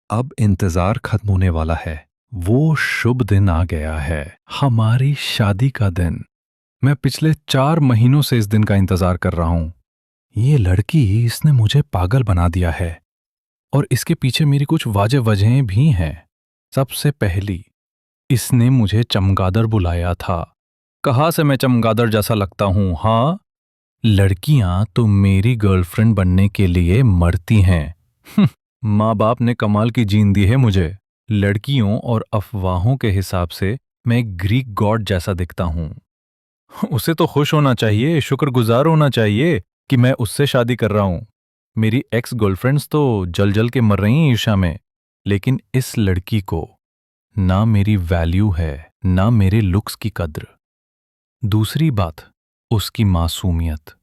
अब इंतजार खत्म होने वाला है। वो शुभ दिन आ गया है, हमारी शादी का दिन। मैं पिछले 4 महीनों से इस दिन का इंतजार कर रहा हूं। ये लड़की, इसने मुझे पागल बना दिया है और इसके पीछे मेरी कुछ वाजिब वजहें भी हैं। सबसे पहली, इसने मुझे चमगादड़ बुलाया था। कहाँ से मैं चमगादड़ जैसा लगता हूं? हाँ, लड़कियां तो मेरी गर्लफ्रेंड बनने के लिए मरती हैं। माँ बाप ने कमाल की जीन दी है मुझे। लड़कियों और अफवाहों के हिसाब से मैं एक ग्रीक गॉड जैसा दिखता हूँ। उसे तो खुश होना चाहिए, शुक्रगुजार होना चाहिए कि मैं उससे शादी कर रहा हूँ। मेरी एक्स गर्लफ्रेंड्स तो जल जल के मर रही हैं ईर्ष्या में। लेकिन इस लड़की को ना मेरी वैल्यू है, ना मेरे लुक्स की कद्र। दूसरी बात, उसकी मासूमियत।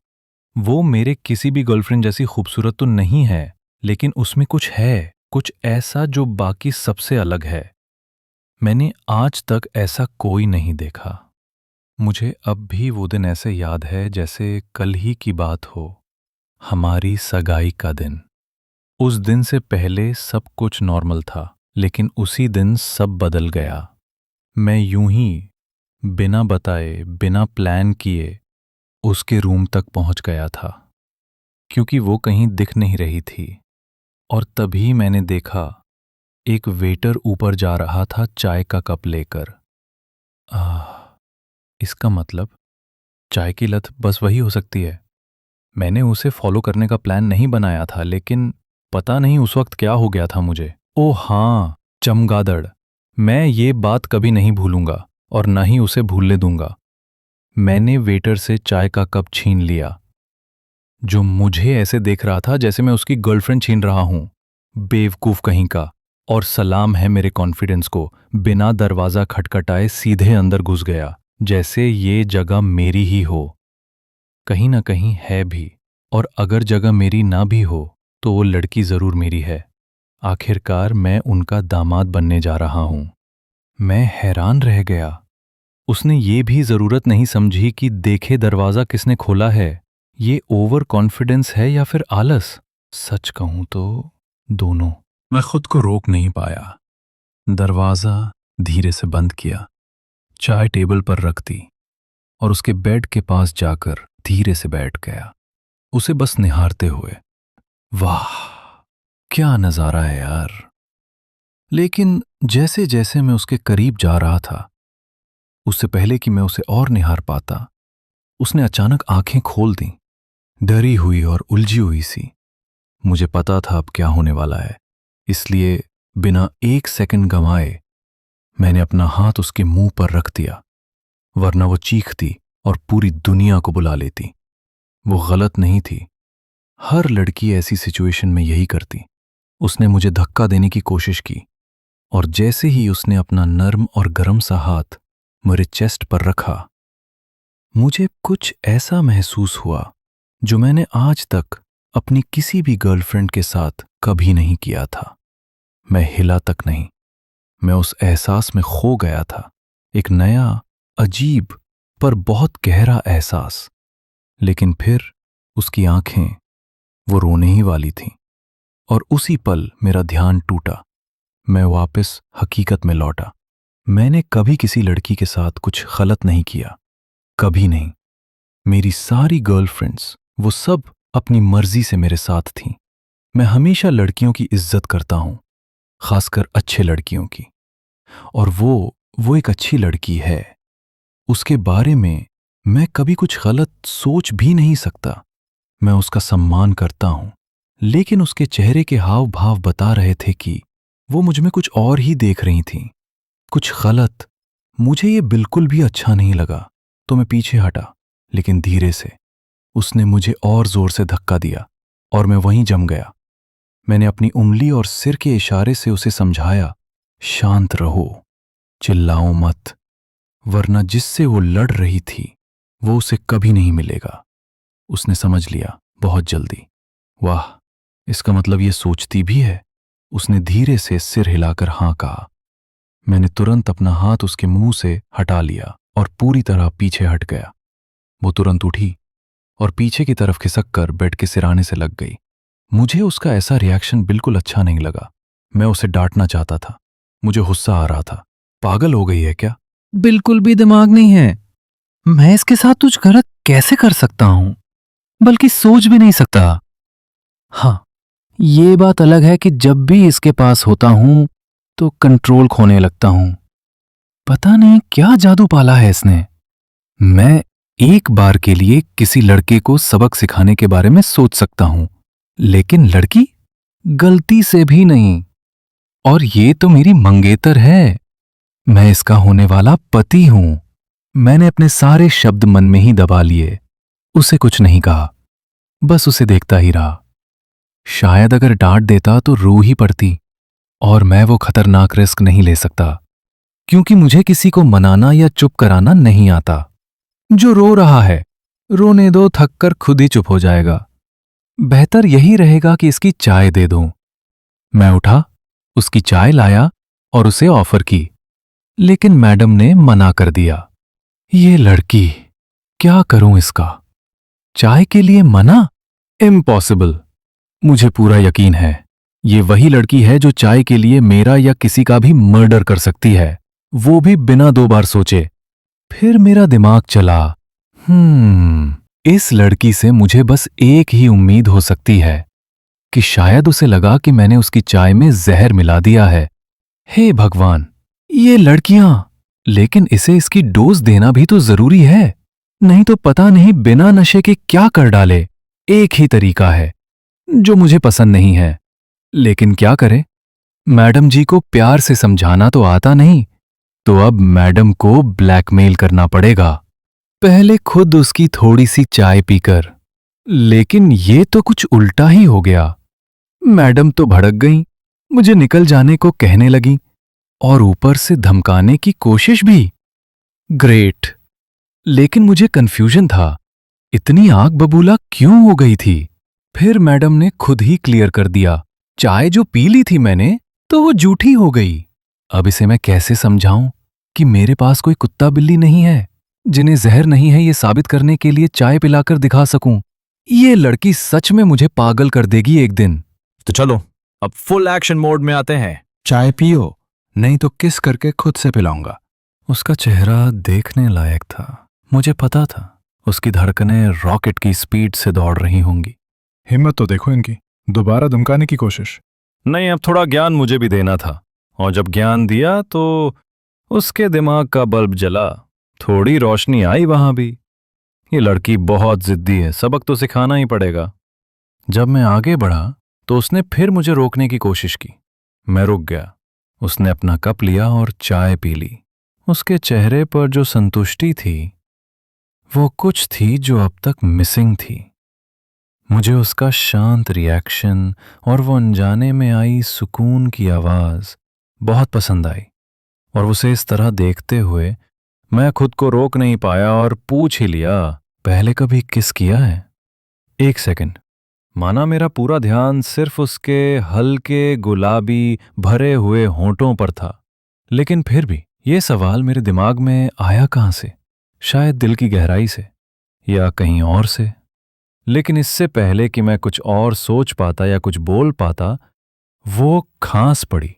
वो मेरे किसी भी गर्लफ्रेंड जैसी खूबसूरत तो नहीं है, लेकिन उसमें कुछ है, कुछ ऐसा जो बाकी सबसे अलग है। मैंने आज तक ऐसा कोई नहीं देखा। मुझे अब भी वो दिन ऐसे याद है जैसे कल ही की बात हो। हमारी सगाई का दिन। उस दिन से पहले सब कुछ नॉर्मल था, लेकिन उसी दिन सब बदल गया। मैं यूं ही बिना बताए, बिना प्लान किए उसके रूम तक पहुंच गया था, क्योंकि वो कहीं दिख नहीं रही थी। और तभी मैंने देखा, एक वेटर ऊपर जा रहा था चाय का कप लेकर। इसका मतलब चाय की लत बस वही हो सकती है। मैंने उसे फॉलो करने का प्लान नहीं बनाया था, लेकिन पता नहीं उस वक्त क्या हो गया था मुझे। ओह हाँ, चमगादड़। मैं ये बात कभी नहीं भूलूंगा और न ही उसे भूलने दूंगा। मैंने वेटर से चाय का कप छीन लिया, जो मुझे ऐसे देख रहा था जैसे मैं उसकी गर्लफ्रेंड छीन रहा हूं। बेवकूफ कहीं का। और सलाम है मेरे कॉन्फिडेंस को, बिना दरवाजा खटखटाए सीधे अंदर घुस गया, जैसे ये जगह मेरी ही हो। कहीं ना कहीं है भी। और अगर जगह मेरी ना भी हो तो वो लड़की जरूर मेरी है। आखिरकार मैं उनका दामाद बनने जा रहा हूं। मैं हैरान रह गया। उसने ये भी जरूरत नहीं समझी कि देखे दरवाजा किसने खोला है। ये ओवर कॉन्फिडेंस है या फिर आलस? सच कहूं तो दोनों। मैं खुद को रोक नहीं पाया। दरवाजा धीरे से बंद किया, चाय टेबल पर रख दी और उसके बेड के पास जाकर धीरे से बैठ गया, उसे बस निहारते हुए। वाह, क्या नजारा है यार। लेकिन जैसे जैसे मैं उसके करीब जा रहा था, उससे पहले कि मैं उसे और निहार पाता, उसने अचानक आंखें खोल दी, डरी हुई और उलझी हुई सी। मुझे पता था अब क्या होने वाला है, इसलिए बिना एक सेकंड गंवाए मैंने अपना हाथ उसके मुंह पर रख दिया, वरना वो चीखती और पूरी दुनिया को बुला लेती। वो गलत नहीं थी। हर लड़की ऐसी सिचुएशन में यही करती। उसने मुझे धक्का देने की कोशिश की और जैसे ही उसने अपना नर्म और गर्म सा हाथ मेरे चेस्ट पर रखा, मुझे कुछ ऐसा महसूस हुआ जो मैंने आज तक अपनी किसी भी गर्लफ्रेंड के साथ कभी नहीं किया था। मैं हिला तक नहीं। मैं उस एहसास में खो गया था। एक नया, अजीब पर बहुत गहरा एहसास। लेकिन फिर उसकी आंखें, वो रोने ही वाली थीं और उसी पल मेरा ध्यान टूटा। मैं वापस हकीकत में लौटा। मैंने कभी किसी लड़की के साथ कुछ गलत नहीं किया, कभी नहीं। मेरी सारी गर्लफ्रेंड्स, वो सब अपनी मर्जी से मेरे साथ थीं। मैं हमेशा लड़कियों की इज्जत करता हूं, खासकर अच्छे लड़कियों की। और वो एक अच्छी लड़की है। उसके बारे में मैं कभी कुछ गलत सोच भी नहीं सकता। मैं उसका सम्मान करता हूं, लेकिन उसके चेहरे के हाव भाव बता रहे थे कि वो मुझ में कुछ और ही देख रही थीं, कुछ गलत। मुझे ये बिल्कुल भी अच्छा नहीं लगा, तो मैं पीछे हटा, लेकिन धीरे से उसने मुझे और जोर से धक्का दिया और मैं वहीं जम गया। मैंने अपनी उंगली और सिर के इशारे से उसे समझाया, शांत रहो, चिल्लाओ मत, वरना जिससे वो लड़ रही थी वो उसे कभी नहीं मिलेगा। उसने समझ लिया बहुत जल्दी। वाह, इसका मतलब ये सोचती भी है। उसने धीरे से सिर हिलाकर हाँ कहा। मैंने तुरंत अपना हाथ उसके मुंह से हटा लिया और पूरी तरह पीछे हट गया। वो तुरंत उठी और पीछे की तरफ खिसक कर बेड के सिराने से लग गई। मुझे उसका ऐसा रिएक्शन बिल्कुल अच्छा नहीं लगा। मैं उसे डांटना चाहता था। मुझे गुस्सा आ रहा था। पागल हो गई है क्या? बिल्कुल भी दिमाग नहीं है। मैं इसके साथ कुछ गलत कैसे कर सकता हूं? बल्कि सोच भी नहीं सकता। हाँ, ये बात अलग है कि जब भी इसके पास होता हूं तो कंट्रोल खोने लगता हूं। पता नहीं क्या जादू पाला है इसने। मैं एक बार के लिए किसी लड़के को सबक सिखाने के बारे में सोच सकता हूं, लेकिन लड़की गलती से भी नहीं। और ये तो मेरी मंगेतर है। मैं इसका होने वाला पति हूं। मैंने अपने सारे शब्द मन में ही दबा लिए। उसे कुछ नहीं कहा, बस उसे देखता ही रहा। शायद अगर डांट देता तो रो ही पड़ती, और मैं वो खतरनाक रिस्क नहीं ले सकता, क्योंकि मुझे किसी को मनाना या चुप कराना नहीं आता। जो रो रहा है, रोने दो, थककर खुद ही चुप हो जाएगा। बेहतर यही रहेगा कि इसकी चाय दे दूं। मैं उठा, उसकी चाय लाया और उसे ऑफर की, लेकिन मैडम ने मना कर दिया। ये लड़की, क्या करूं इसका? चाय के लिए मना? इम्पॉसिबल। मुझे पूरा यकीन है ये वही लड़की है जो चाय के लिए मेरा या किसी का भी मर्डर कर सकती है, वो भी बिना 2 बार सोचे। फिर मेरा दिमाग चला, इस लड़की से मुझे बस एक ही उम्मीद हो सकती है कि शायद उसे लगा कि मैंने उसकी चाय में जहर मिला दिया है। हे भगवान, ये लड़कियां! लेकिन इसे इसकी डोज देना भी तो जरूरी है, नहीं तो पता नहीं बिना नशे के क्या कर डाले। एक ही तरीका है जो मुझे पसंद नहीं है, लेकिन क्या करे? मैडम जी को प्यार से समझाना तो आता नहीं, तो अब मैडम को ब्लैकमेल करना पड़ेगा। पहले खुद उसकी थोड़ी सी चाय पीकर, लेकिन ये तो कुछ उल्टा ही हो गया। मैडम तो भड़क गईं, मुझे निकल जाने को कहने लगी और ऊपर से धमकाने की कोशिश भी। ग्रेट। लेकिन मुझे कंफ्यूजन था, इतनी आग बबूला क्यों हो गई थी? फिर मैडम ने खुद ही क्लियर कर दिया, चाय जो पी ली थी मैंने तो वो झूठी हो गई। अब इसे मैं कैसे समझाऊं कि मेरे पास कोई कुत्ता बिल्ली नहीं है जिन्हें जहर नहीं है, ये साबित करने के लिए चाय पिलाकर दिखा सकूं। ये लड़की सच में मुझे पागल कर देगी एक दिन। तो चलो अब फुल एक्शन मोड में आते हैं। चाय पियो, नहीं तो किस करके खुद से पिलाऊंगा। उसका चेहरा देखने लायक था। मुझे पता था उसकी धड़कनें रॉकेट की स्पीड से दौड़ रही होंगी। हिम्मत तो देखो इनकी, दोबारा धमकाने की कोशिश। नहीं, अब थोड़ा ज्ञान मुझे भी देना था, और जब ज्ञान दिया तो उसके दिमाग का बल्ब जला, थोड़ी रोशनी आई वहां भी। ये लड़की बहुत जिद्दी है, सबक तो सिखाना ही पड़ेगा। जब मैं आगे बढ़ा तो उसने फिर मुझे रोकने की कोशिश की। मैं रुक गया। उसने अपना कप लिया और चाय पी ली। उसके चेहरे पर जो संतुष्टि थी वो कुछ थी जो अब तक मिसिंग थी। मुझे उसका शांत रिएक्शन और वो अनजाने में आई सुकून की आवाज बहुत पसंद आई, और उसे इस तरह देखते हुए मैं खुद को रोक नहीं पाया और पूछ ही लिया, पहले कभी किस किया है? 1 सेकंड। माना मेरा पूरा ध्यान सिर्फ उसके हल्के गुलाबी भरे हुए होंठों पर था, लेकिन फिर भी ये सवाल मेरे दिमाग में आया कहां से? शायद दिल की गहराई से या कहीं और से। लेकिन इससे पहले कि मैं कुछ और सोच पाता या कुछ बोल पाता, वो खांस पड़ी।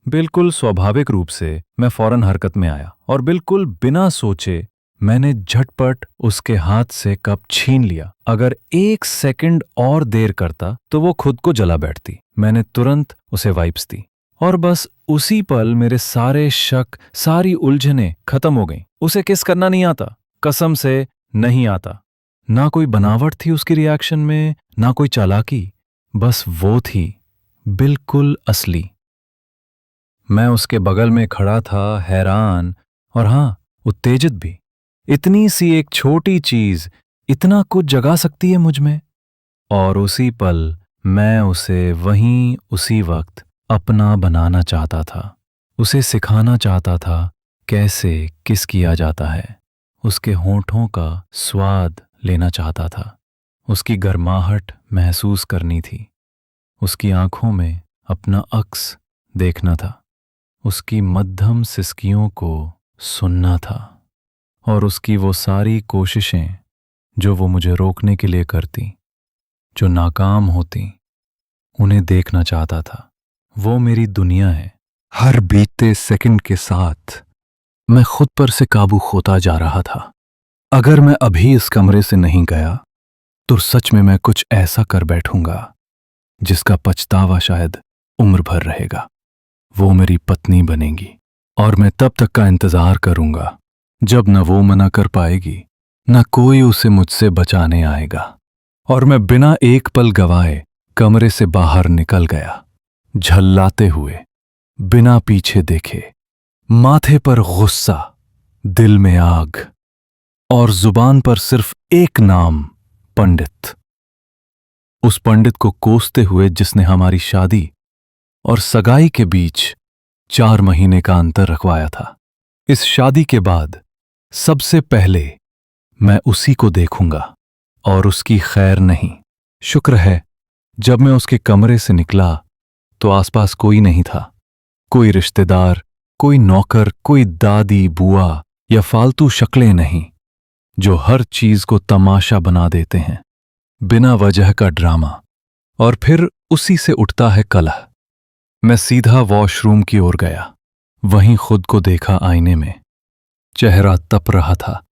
बिल्कुल स्वाभाविक रूप से मैं फौरन हरकत में आया और बिल्कुल बिना सोचे मैंने झटपट उसके हाथ से कप छीन लिया। अगर 1 सेकंड और देर करता तो वो खुद को जला बैठती। मैंने तुरंत उसे वाइप्स दी और बस उसी पल मेरे सारे शक, सारी उलझनें खत्म हो गईं। उसे किस करना नहीं आता, कसम से नहीं आता। ना कोई बनावट थी उसकी रिएक्शन में, ना कोई चालाकी, बस वो थी बिल्कुल असली। मैं उसके बगल में खड़ा था, हैरान और हाँ, उत्तेजित भी। इतनी सी एक छोटी चीज इतना कुछ जगा सकती है मुझ में। और उसी पल मैं उसे वहीं उसी वक्त अपना बनाना चाहता था। उसे सिखाना चाहता था कैसे किस किया जाता है। उसके होंठों का स्वाद लेना चाहता था। उसकी गर्माहट महसूस करनी थी। उसकी आंखों में अपना अक्स देखना था। उसकी मध्यम सिसकियों को सुनना था और उसकी वो सारी कोशिशें जो वो मुझे रोकने के लिए करती, जो नाकाम होती, उन्हें देखना चाहता था। वो मेरी दुनिया है। हर बीतते सेकंड के साथ मैं खुद पर से काबू खोता जा रहा था। अगर मैं अभी इस कमरे से नहीं गया तो सच में मैं कुछ ऐसा कर बैठूंगा जिसका पछतावा शायद उम्र भर रहेगा। वो मेरी पत्नी बनेगी और मैं तब तक का इंतजार करूंगा जब न वो मना कर पाएगी न कोई उसे मुझसे बचाने आएगा। और मैं बिना एक पल गवाए कमरे से बाहर निकल गया, झल्लाते हुए, बिना पीछे देखे, माथे पर गुस्सा, दिल में आग और जुबान पर सिर्फ एक नाम, पंडित। उस पंडित को कोसते हुए जिसने हमारी शादी और सगाई के बीच 4 महीने का अंतर रखवाया था। इस शादी के बाद सबसे पहले मैं उसी को देखूंगा और उसकी खैर नहीं। शुक्र है जब मैं उसके कमरे से निकला तो आसपास कोई नहीं था, कोई रिश्तेदार, कोई नौकर, कोई दादी, बुआ या फालतू शक्लें नहीं जो हर चीज को तमाशा बना देते हैं, बिना वजह का ड्रामा। और फिर उसी से उठता है कलह। मैं सीधा वॉशरूम की ओर गया, वहीं खुद को देखा आईने में। चेहरा तप रहा था,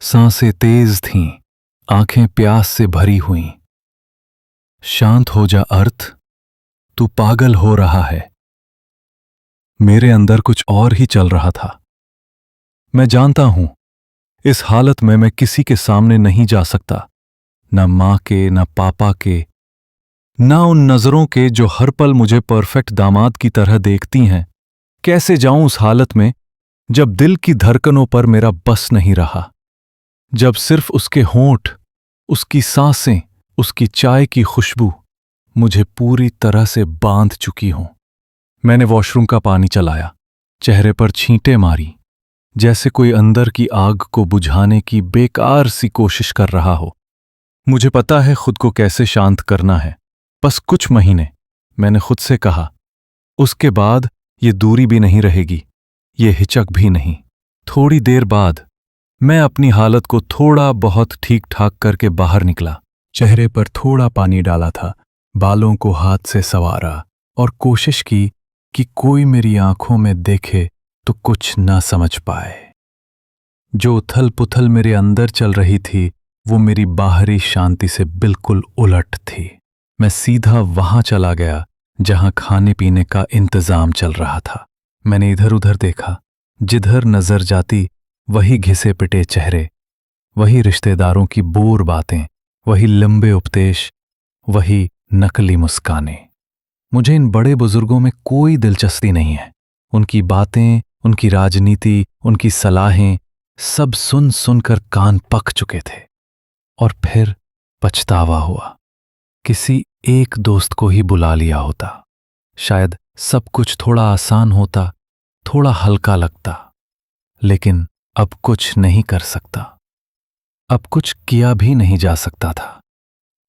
सांसें तेज थीं, आंखें प्यास से भरी हुईं। शांत हो जा अर्थ, तू पागल हो रहा है। मेरे अंदर कुछ और ही चल रहा था। मैं जानता हूं इस हालत में मैं किसी के सामने नहीं जा सकता, न मां के, न पापा के, न उन नजरों के जो हर पल मुझे परफेक्ट दामाद की तरह देखती हैं। कैसे जाऊं उस हालत में जब दिल की धड़कनों पर मेरा बस नहीं रहा, जब सिर्फ उसके होंठ, उसकी सांसें, उसकी चाय की खुशबू मुझे पूरी तरह से बांध चुकी हों। मैंने वॉशरूम का पानी चलाया, चेहरे पर छींटे मारी, जैसे कोई अंदर की आग को बुझाने की बेकार सी कोशिश कर रहा हो। मुझे पता है खुद को कैसे शांत करना है, बस कुछ महीने, मैंने खुद से कहा। उसके बाद ये दूरी भी नहीं रहेगी, ये हिचक भी नहीं। थोड़ी देर बाद मैं अपनी हालत को थोड़ा बहुत ठीक ठाक करके बाहर निकला। चेहरे पर थोड़ा पानी डाला था, बालों को हाथ से संवारा और कोशिश की कि कोई मेरी आंखों में देखे तो कुछ ना समझ पाए। जो उथल पुथल मेरे अंदर चल रही थी वो मेरी बाहरी शांति से बिल्कुल उलट थी। मैं सीधा वहां चला गया जहां खाने पीने का इंतजाम चल रहा था। मैंने इधर उधर देखा, जिधर नजर जाती वही घिसे पिटे चेहरे, वही रिश्तेदारों की बोर बातें, वही लंबे उपदेश, वही नकली मुस्कानें। मुझे इन बड़े बुजुर्गों में कोई दिलचस्पी नहीं है। उनकी बातें, उनकी राजनीति, उनकी सलाहें सब सुन सुनकर कान पक चुके थे। और फिर पछतावा हुआ। किसी एक दोस्त को ही बुला लिया होता, शायद सब कुछ थोड़ा आसान होता, थोड़ा हल्का लगता। लेकिन अब कुछ नहीं कर सकता, अब कुछ किया भी नहीं जा सकता था।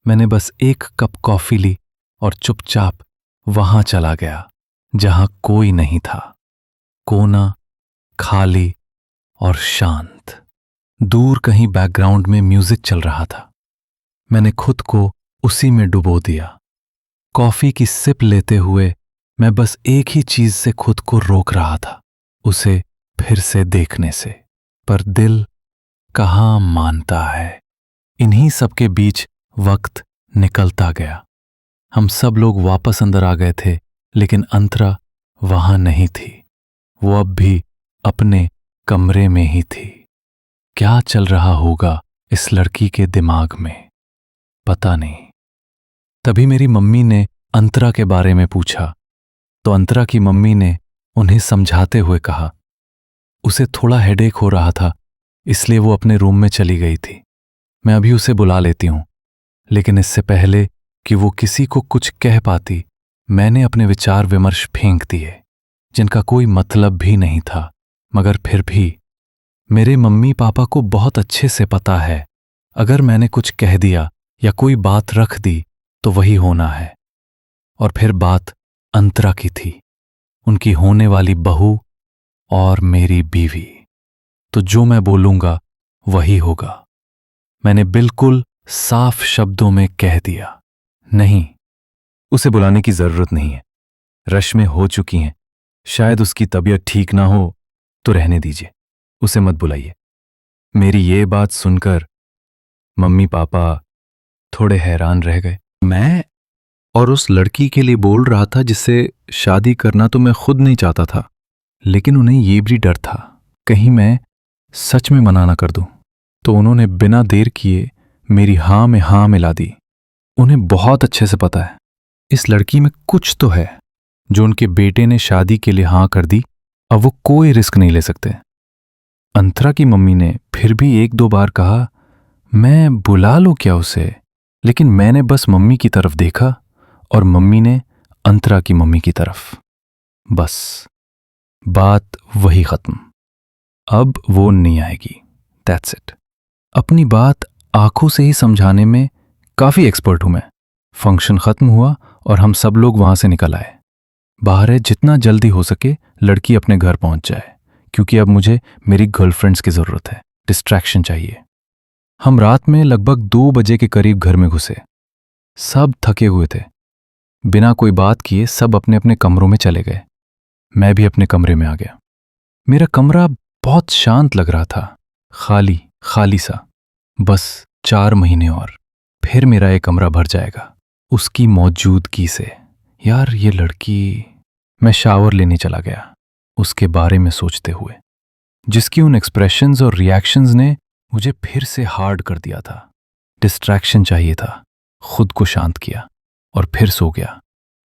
मैंने बस एक कप कॉफी ली और चुपचाप वहां चला गया जहां कोई नहीं था। कोना, खाली और शांत। दूर कहीं बैकग्राउंड में म्यूजिक चल रहा था। मैंने खुद को उसी में डुबो दिया। कॉफी की सिप लेते हुए मैं बस एक ही चीज से खुद को रोक रहा था, उसे फिर से देखने से। पर दिल कहाँ मानता है। इन्हीं सबके बीच वक्त निकलता गया। हम सब लोग वापस अंदर आ गए थे, लेकिन अंतरा वहां नहीं थी। वो अब भी अपने कमरे में ही थी। क्या चल रहा होगा इस लड़की के दिमाग में, पता नहीं। तभी मेरी मम्मी ने अंतरा के बारे में पूछा, तो अंतरा की मम्मी ने उन्हें समझाते हुए कहा, उसे थोड़ा हेडेक हो रहा था, इसलिए वो अपने रूम में चली गई थी। मैं अभी उसे बुला लेती हूं। लेकिन इससे पहले कि वो किसी को कुछ कह पाती, मैंने अपने विचार विमर्श फेंक दिए, जिनका कोई मतलब भी नहीं था। मगर फिर भी मेरे मम्मी पापा को बहुत अच्छे से पता है, अगर मैंने कुछ कह दिया या कोई बात रख दी तो वही होना है। और फिर बात अंतरा की थी, उनकी होने वाली बहू और मेरी बीवी। तो जो मैं बोलूंगा वही होगा। मैंने बिल्कुल साफ शब्दों में कह दिया, नहीं, उसे बुलाने की जरूरत नहीं है। रश में हो चुकी हैं। शायद उसकी तबीयत ठीक ना हो तो रहने दीजिए, उसे मत बुलाइए। मेरी ये बात सुनकर मम्मी पापा थोड़े हैरान रह गए। मैं और उस लड़की के लिए बोल रहा था जिससे शादी करना तो मैं खुद नहीं चाहता था, लेकिन उन्हें ये भी डर था कहीं मैं सच में मना ना कर दूं। तो उन्होंने बिना देर किए मेरी हाँ में हाँ मिला दी। उन्हें बहुत अच्छे से पता है इस लड़की में कुछ तो है जो उनके बेटे ने शादी के लिए हाँ कर दी। अब वो कोई रिस्क नहीं ले सकते। अंतरा की मम्मी ने फिर भी एक दो बार कहा, मैं बुला लूं क्या उसे, लेकिन मैंने बस मम्मी की तरफ देखा और मम्मी ने अंतरा की मम्मी की तरफ। बस बात वही खत्म। अब वो नहीं आएगी, दैट्स इट। अपनी बात आंखों से ही समझाने में काफी एक्सपर्ट हूं मैं। फंक्शन खत्म हुआ और हम सब लोग वहां से निकल आए। बाहर है जितना जल्दी हो सके लड़की अपने घर पहुंच जाए, क्योंकि अब मुझे मेरी गर्लफ्रेंड्स की जरूरत है, डिस्ट्रैक्शन चाहिए। हम रात में लगभग 2 बजे के करीब घर में घुसे। सब थके हुए थे। बिना कोई बात किए सब अपने अपने कमरों में चले गए। मैं भी अपने कमरे में आ गया। मेरा कमरा बहुत शांत लग रहा था, खाली खाली सा। बस 4 महीने और फिर मेरा ये कमरा भर जाएगा उसकी मौजूदगी से। यार ये लड़की। मैं शावर लेने चला गया उसके बारे में सोचते हुए, जिसकी उन एक्सप्रेशंस और रिएक्शंस ने मुझे फिर से हार्ड कर दिया था। डिस्ट्रैक्शन चाहिए था। खुद को शांत किया और फिर सो गया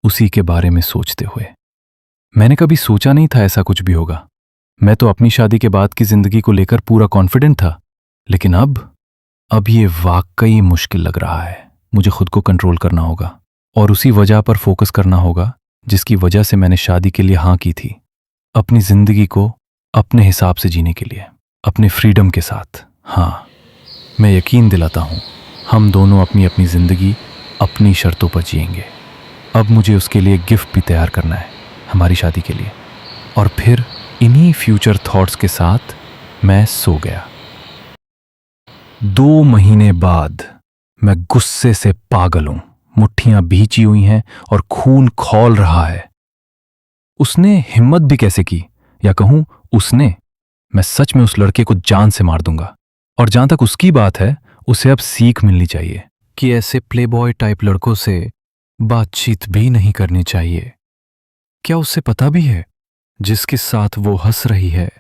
उसी के बारे में सोचते हुए। मैंने कभी सोचा नहीं था ऐसा कुछ भी होगा। मैं तो अपनी शादी के बाद की जिंदगी को लेकर पूरा कॉन्फिडेंट था, लेकिन अब ये वाकई मुश्किल लग रहा है। मुझे खुद को कंट्रोल करना होगा और उसी वजह पर फोकस करना होगा जिसकी वजह से मैंने शादी के लिए हाँ की थी। अपनी जिंदगी को अपने हिसाब से जीने के लिए, अपने फ्रीडम के साथ। हाँ, मैं यकीन दिलाता हूं हम दोनों अपनी अपनी जिंदगी अपनी शर्तों पर जिएंगे। अब मुझे उसके लिए गिफ्ट भी तैयार करना है हमारी शादी के लिए। और फिर इन्हीं फ्यूचर थॉट्स के साथ मैं सो गया। 2 महीने बाद मैं गुस्से से पागल हूं। मुट्ठियां भींची हुई हैं और खून खौल रहा है। उसने हिम्मत भी कैसे की, या कहूं उसने। मैं सच में उस लड़के को जान से मार दूंगा। और जहां तक उसकी बात है, उसे अब सीख मिलनी चाहिए कि ऐसे प्लेबॉय टाइप लड़कों से बातचीत भी नहीं करनी चाहिए। क्या उससे पता भी है जिसके साथ वो हंस रही है,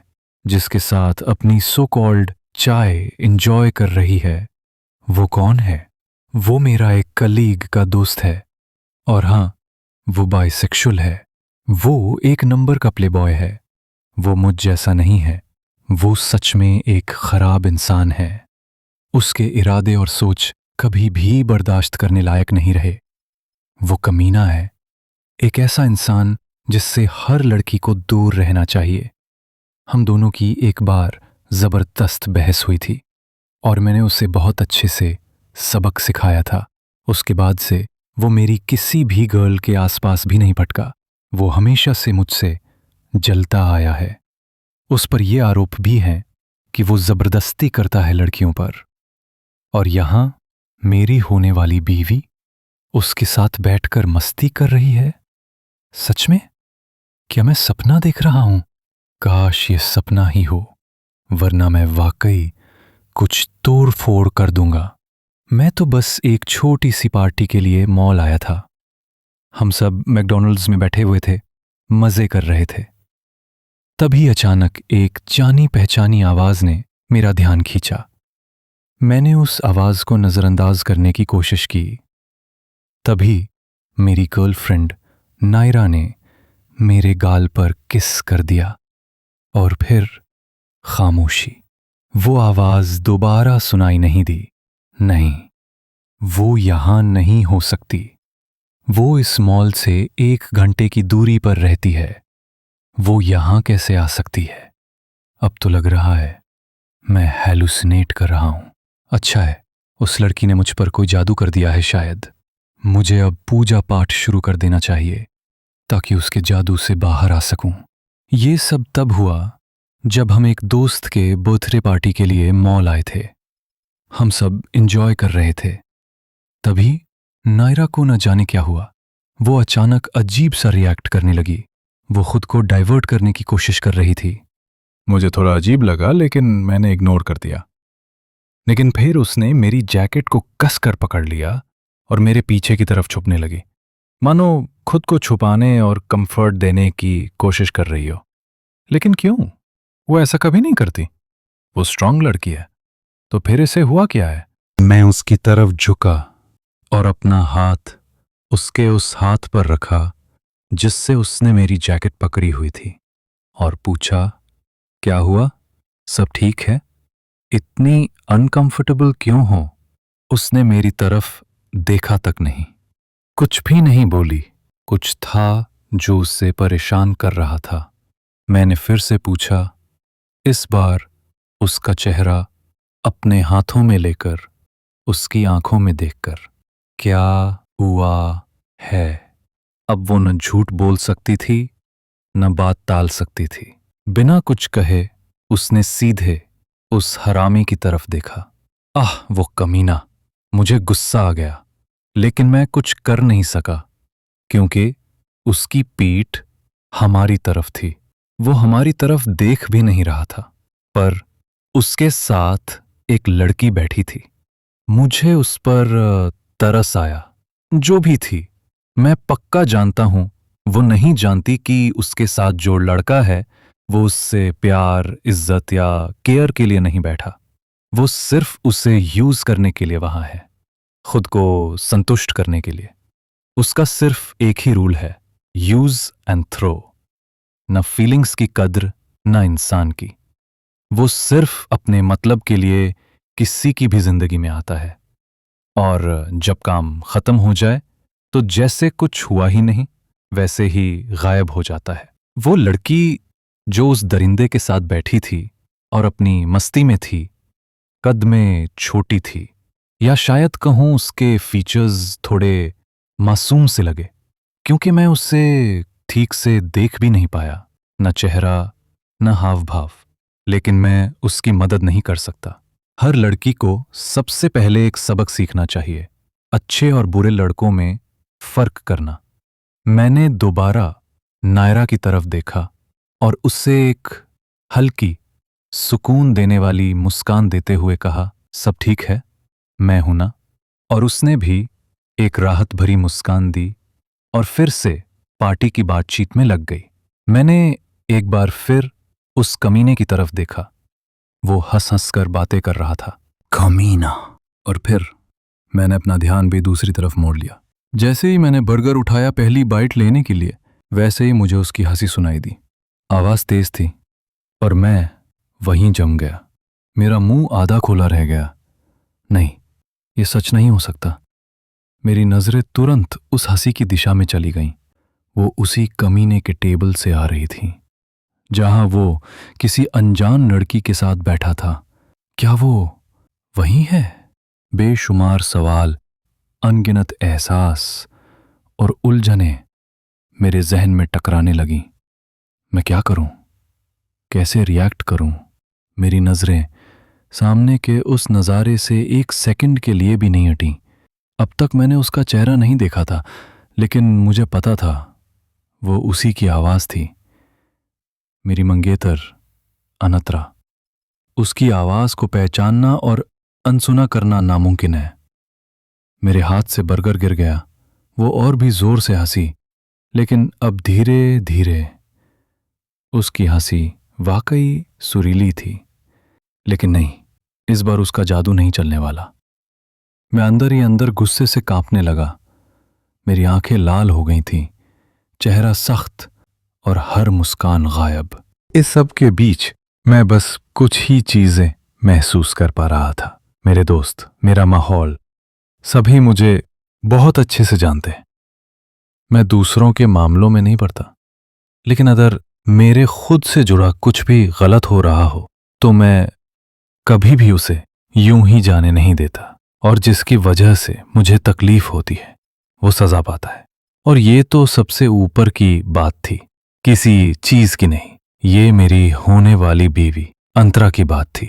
जिसके साथ अपनी सो कॉल्ड चाय एंजॉय कर रही है, वो कौन है? वो मेरा एक कलीग का दोस्त है। और हां, वो बाइसेक्सुअल है। वो एक नंबर का प्लेबॉय है। वो मुझ जैसा नहीं है। वो सच में एक खराब इंसान है। उसके इरादे और सोच कभी भी बर्दाश्त करने लायक नहीं रहे। वो कमीना है, एक ऐसा इंसान जिससे हर लड़की को दूर रहना चाहिए। हम दोनों की एक बार जबरदस्त बहस हुई थी और मैंने उसे बहुत अच्छे से सबक सिखाया था। उसके बाद से वो मेरी किसी भी गर्ल के आसपास भी नहीं भटका। वो हमेशा से मुझसे जलता आया है। उस पर यह आरोप भी है कि वो जबरदस्ती करता है लड़कियों पर। और यहां मेरी होने वाली बीवी उसके साथ बैठकर मस्ती कर रही है। सच में? क्या मैं सपना देख रहा हूं? काश ये सपना ही हो, वरना मैं वाकई कुछ तोड़ फोड़ कर दूंगा। मैं तो बस एक छोटी सी पार्टी के लिए मॉल आया था। हम सब मैकडॉनल्ड्स में बैठे हुए थे, मजे कर रहे थे। तभी अचानक एक जानी पहचानी आवाज ने मेरा ध्यान खींचा। मैंने उस आवाज को नजरअंदाज करने की कोशिश की। तभी मेरी गर्लफ्रेंड नायरा ने मेरे गाल पर किस कर दिया और फिर खामोशी। वो आवाज दोबारा सुनाई नहीं दी। नहीं, वो यहां नहीं हो सकती। वो इस मॉल से 1 घंटे की दूरी पर रहती है। वो यहां कैसे आ सकती है? अब तो लग रहा है मैं हैलुसिनेट कर रहा हूं। अच्छा है, उस लड़की ने मुझ पर कोई जादू कर दिया है शायद। मुझे अब पूजा पाठ शुरू कर देना चाहिए ताकि उसके जादू से बाहर आ सकूं। ये सब तब हुआ जब हम एक दोस्त के बर्थडे पार्टी के लिए मॉल आए थे। हम सब एंजॉय कर रहे थे। तभी नायरा को न जाने क्या हुआ, वो अचानक अजीब सा रिएक्ट करने लगी। वो खुद को डाइवर्ट करने की कोशिश कर रही थी। मुझे थोड़ा अजीब लगा, लेकिन मैंने इग्नोर कर दिया। लेकिन फिर उसने मेरी जैकेट को कसकर पकड़ लिया और मेरे पीछे की तरफ छुपने लगी, मानो खुद को छुपाने और कंफर्ट देने की कोशिश कर रही हो। लेकिन क्यों? वो ऐसा कभी नहीं करती। वो स्ट्रांग लड़की है। तो फिर इसे हुआ क्या है? मैं उसकी तरफ झुका और अपना हाथ उसके उस हाथ पर रखा जिससे उसने मेरी जैकेट पकड़ी हुई थी, और पूछा, क्या हुआ? सब ठीक है? इतनी अनकंफर्टेबल क्यों हो? उसने मेरी तरफ देखा तक नहीं, कुछ भी नहीं बोली। कुछ था जो उससे परेशान कर रहा था। मैंने फिर से पूछा, इस बार उसका चेहरा अपने हाथों में लेकर, उसकी आंखों में देखकर। क्या हुआ है? अब वो न झूठ बोल सकती थी, न बात टाल सकती थी। बिना कुछ कहे उसने सीधे उस हरामी की तरफ देखा। आह, वो कमीना! मुझे गुस्सा आ गया, लेकिन मैं कुछ कर नहीं सका क्योंकि उसकी पीठ हमारी तरफ थी। वो हमारी तरफ देख भी नहीं रहा था, पर उसके साथ एक लड़की बैठी थी। मुझे उस पर तरस आया। जो भी थी, मैं पक्का जानता हूं वो नहीं जानती कि उसके साथ जो लड़का है वो उससे प्यार, इज्जत या केयर के लिए नहीं बैठा। वो सिर्फ उसे यूज करने के लिए वहां है, खुद को संतुष्ट करने के लिए। उसका सिर्फ एक ही रूल है, यूज एंड थ्रो। न फीलिंग्स की कद्र, न इंसान की। वो सिर्फ अपने मतलब के लिए किसी की भी जिंदगी में आता है, और जब काम खत्म हो जाए तो जैसे कुछ हुआ ही नहीं वैसे ही गायब हो जाता है। वो लड़की जो उस दरिंदे के साथ बैठी थी और अपनी मस्ती में थी, कद में छोटी थी, या शायद कहूं उसके फीचर्स थोड़े मासूम से लगे, क्योंकि मैं उसे ठीक से देख भी नहीं पाया, न चेहरा न हाव भाव। लेकिन मैं उसकी मदद नहीं कर सकता। हर लड़की को सबसे पहले एक सबक सीखना चाहिए, अच्छे और बुरे लड़कों में फर्क करना। मैंने दोबारा नायरा की तरफ देखा और उससे एक हल्की, सुकून देने वाली मुस्कान देते हुए कहा, सब ठीक है, मैं हूं ना? और उसने भी एक राहत भरी मुस्कान दी और फिर से पार्टी की बातचीत में लग गई। मैंने एक बार फिर उस कमीने की तरफ देखा। वो हंस हंस कर बातें कर रहा था। कमीना! और फिर मैंने अपना ध्यान भी दूसरी तरफ मोड़ लिया। जैसे ही मैंने बर्गर उठाया पहली बाइट लेने के लिए, वैसे ही मुझे उसकी हंसी सुनाई दी। आवाज तेज थी और मैं वहीं जम गया। मेरा मुंह आधा खोला रह गया। नहीं, ये सच नहीं हो सकता। मेरी नजरें तुरंत उस हंसी की दिशा में चली गईं। वो उसी कमीने के टेबल से आ रही थी जहां वो किसी अनजान लड़की के साथ बैठा था। क्या वो वही है? बेशुमार सवाल, अनगिनत एहसास और उलझनें मेरे जहन में टकराने लगीं। मैं क्या करूं? कैसे रिएक्ट करूं? मेरी नजरें सामने के उस नज़ारे से एक सेकंड के लिए भी नहीं हटीं। अब तक मैंने उसका चेहरा नहीं देखा था, लेकिन मुझे पता था वो उसी की आवाज थी। मेरी मंगेतर अनतरा। उसकी आवाज को पहचानना और अनसुना करना नामुमकिन है। मेरे हाथ से बर्गर गिर गया। वो और भी जोर से हंसी, लेकिन अब धीरे धीरे। उसकी हंसी वाकई सुरीली थी, लेकिन नहीं, इस बार उसका जादू नहीं चलने वाला। मैं अंदर ही अंदर गुस्से से कांपने लगा। मेरी आंखें लाल हो गई थीं, चेहरा सख्त और हर मुस्कान गायब। इस सब के बीच मैं बस कुछ ही चीजें महसूस कर पा रहा था। मेरे दोस्त, मेरा माहौल, सभी मुझे बहुत अच्छे से जानते हैं। मैं दूसरों के मामलों में नहीं पड़ता, लेकिन अगर मेरे खुद से जुड़ा कुछ भी गलत हो रहा हो तो मैं कभी भी उसे यूं ही जाने नहीं देता, और जिसकी वजह से मुझे तकलीफ होती है वो सजा पाता है। और ये तो सबसे ऊपर की बात थी, किसी चीज की नहीं। ये मेरी होने वाली बीवी अंतरा की बात थी।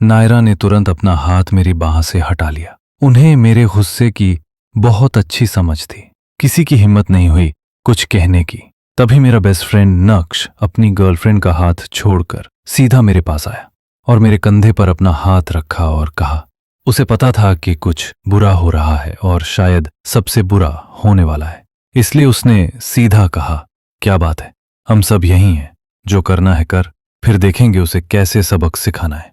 नायरा ने तुरंत अपना हाथ मेरी बाह से हटा लिया। उन्हें मेरे गुस्से की बहुत अच्छी समझ थी किसी की हिम्मत नहीं हुई कुछ कहने की। तभी मेरा बेस्ट फ्रेंड नक्श अपनी गर्लफ्रेंड का हाथ छोड़कर सीधा मेरे पास आया और मेरे कंधे पर अपना हाथ रखा और कहा। उसे पता था कि कुछ बुरा हो रहा है और शायद सबसे बुरा होने वाला है, इसलिए उसने सीधा कहा, क्या बात है, हम सब यहीं हैं, जो करना है कर, फिर देखेंगे उसे कैसे सबक सिखाना है,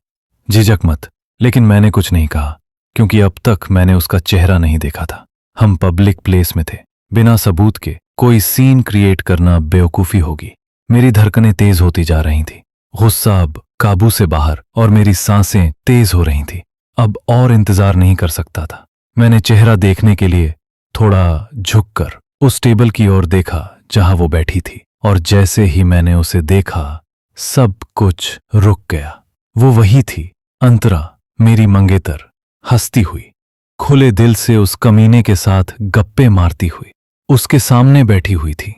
झिझक मत। लेकिन मैंने कुछ नहीं कहा क्योंकि अब तक मैंने उसका चेहरा नहीं देखा था। हम पब्लिक प्लेस में थे, बिना सबूत के कोई सीन क्रिएट करना बेवकूफी होगी। मेरी धड़कनें तेज होती जा रही थी, गुस्सा अब काबू से बाहर और मेरी सांसें तेज हो रही थी। अब और इंतजार नहीं कर सकता था। मैंने चेहरा देखने के लिए थोड़ा झुककर उस टेबल की ओर देखा जहां वो बैठी थी, और जैसे ही मैंने उसे देखा सब कुछ रुक गया। वो वही थी, अंतरा, मेरी मंगेतर, हंसती हुई, खुले दिल से उस कमीने के साथ गप्पे मारती हुई उसके सामने बैठी हुई थी।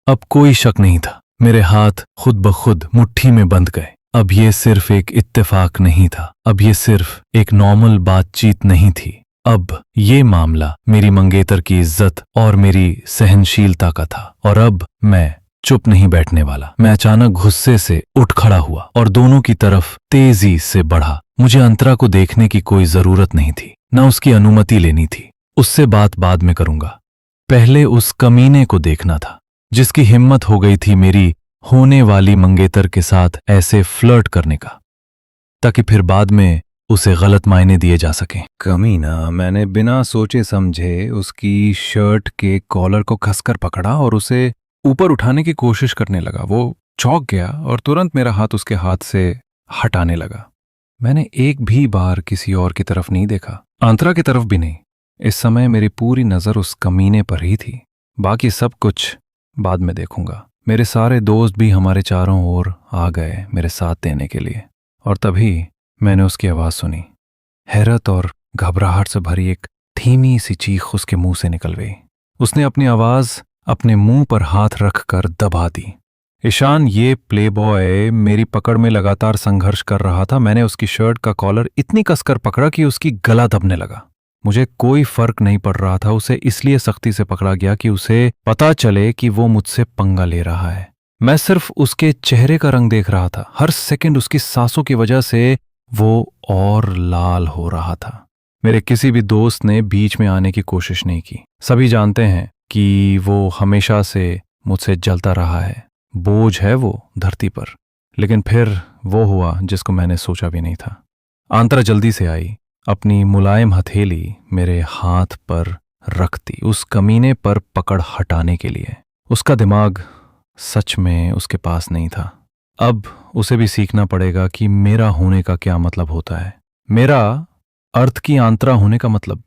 अब कोई शक नहीं था, मेरे हाथ खुद ब खुद मुट्ठी में बंध गए। अब ये सिर्फ एक इत्तेफाक नहीं था, अब ये सिर्फ एक नॉर्मल बातचीत नहीं थी, अब ये मामला मेरी मंगेतर की इज्जत और मेरी सहनशीलता का था। और अब मैं चुप नहीं बैठने वाला। मैं अचानक गुस्से से उठ खड़ा हुआ और दोनों की तरफ तेजी से बढ़ा। मुझे अंतरा को देखने की कोई जरूरत नहीं थी, न उसकी अनुमति लेनी थी। उससे बात बाद में करूंगा, पहले उस कमीने को देखना था जिसकी हिम्मत हो गई थी मेरी होने वाली मंगेतर के साथ ऐसे फ्लर्ट करने का, ताकि फिर बाद में उसे गलत मायने दिए जा सकें। कमीना, मैंने बिना सोचे समझे उसकी शर्ट के कॉलर को कसकर पकड़ा और उसे ऊपर उठाने की कोशिश करने लगा। वो चौंक गया और तुरंत मेरा हाथ उसके हाथ से हटाने लगा। मैंने एक भी बार किसी और की तरफ नहीं देखा, अंतरा की तरफ भी नहीं। इस समय मेरी पूरी नजर उस कमीने पर ही थी। बाकी सब कुछ बाद में देखूंगा। मेरे सारे दोस्त भी हमारे चारों ओर आ गए मेरे साथ देने के लिए, और तभी मैंने उसकी आवाज सुनी। हैरत और घबराहट से भरी एक धीमी सी चीख उसके मुंह से निकल गई। उसने अपनी आवाज अपने मुंह पर हाथ रखकर दबा दी। ईशान, ये प्लेबॉय मेरी पकड़ में लगातार संघर्ष कर रहा था। मैंने उसकी शर्ट का कॉलर इतनी कसकर पकड़ा कि उसकी गला दबने लगा। मुझे कोई फर्क नहीं पड़ रहा था। उसे इसलिए सख्ती से पकड़ा गया कि उसे पता चले कि वो मुझसे पंगा ले रहा है। मैं सिर्फ उसके चेहरे का रंग देख रहा था। हर सेकंड उसकी सांसों की वजह से वो और लाल हो रहा था। मेरे किसी भी दोस्त ने बीच में आने की कोशिश नहीं की। सभी जानते हैं कि वो हमेशा से मुझसे जलता रहा है, बोझ है वो धरती पर। लेकिन फिर वो हुआ जिसको मैंने सोचा भी नहीं था। आंतरा जल्दी से आई, अपनी मुलायम हथेली मेरे हाथ पर रखती, उस कमीने पर पकड़ हटाने के लिए। उसका दिमाग सच में उसके पास नहीं था। अब उसे भी सीखना पड़ेगा कि मेरा होने का क्या मतलब होता है। मेरा अर्थ की आंतरा होने का मतलब।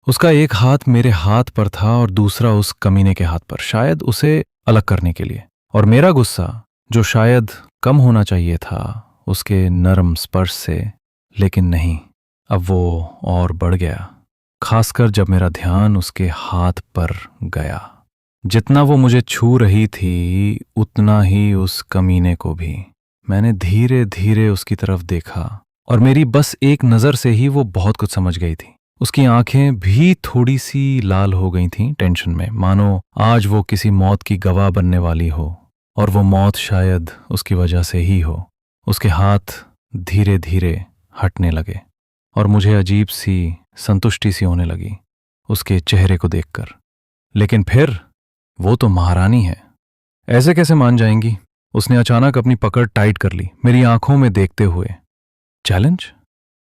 उसका एक हाथ मेरे हाथ पर था और दूसरा उस कमीने के हाथ पर, शायद उसे अलग करने के लिए। और मेरा गुस्सा, जो शायद कम होना चाहिए था उसके नरम स्पर्श से, लेकिन नहीं, अब वो और बढ़ गया, खासकर जब मेरा ध्यान उसके हाथ पर गया। जितना वो मुझे छू रही थी उतना ही उस कमीने को भी। मैंने धीरे धीरे उसकी तरफ देखा और मेरी बस एक नज़र से ही वो बहुत कुछ समझ गई थी। उसकी आंखें भी थोड़ी सी लाल हो गई थीं टेंशन में, मानो आज वो किसी मौत की गवाह बनने वाली हो, और वो मौत शायद उसकी वजह से ही हो। उसके हाथ धीरे धीरे हटने लगे और मुझे अजीब सी संतुष्टि सी होने लगी उसके चेहरे को देखकर। लेकिन फिर वो तो महारानी है, ऐसे कैसे मान जाएंगी? उसने अचानक अपनी पकड़ टाइट कर ली, मेरी आंखों में देखते हुए। चैलेंज?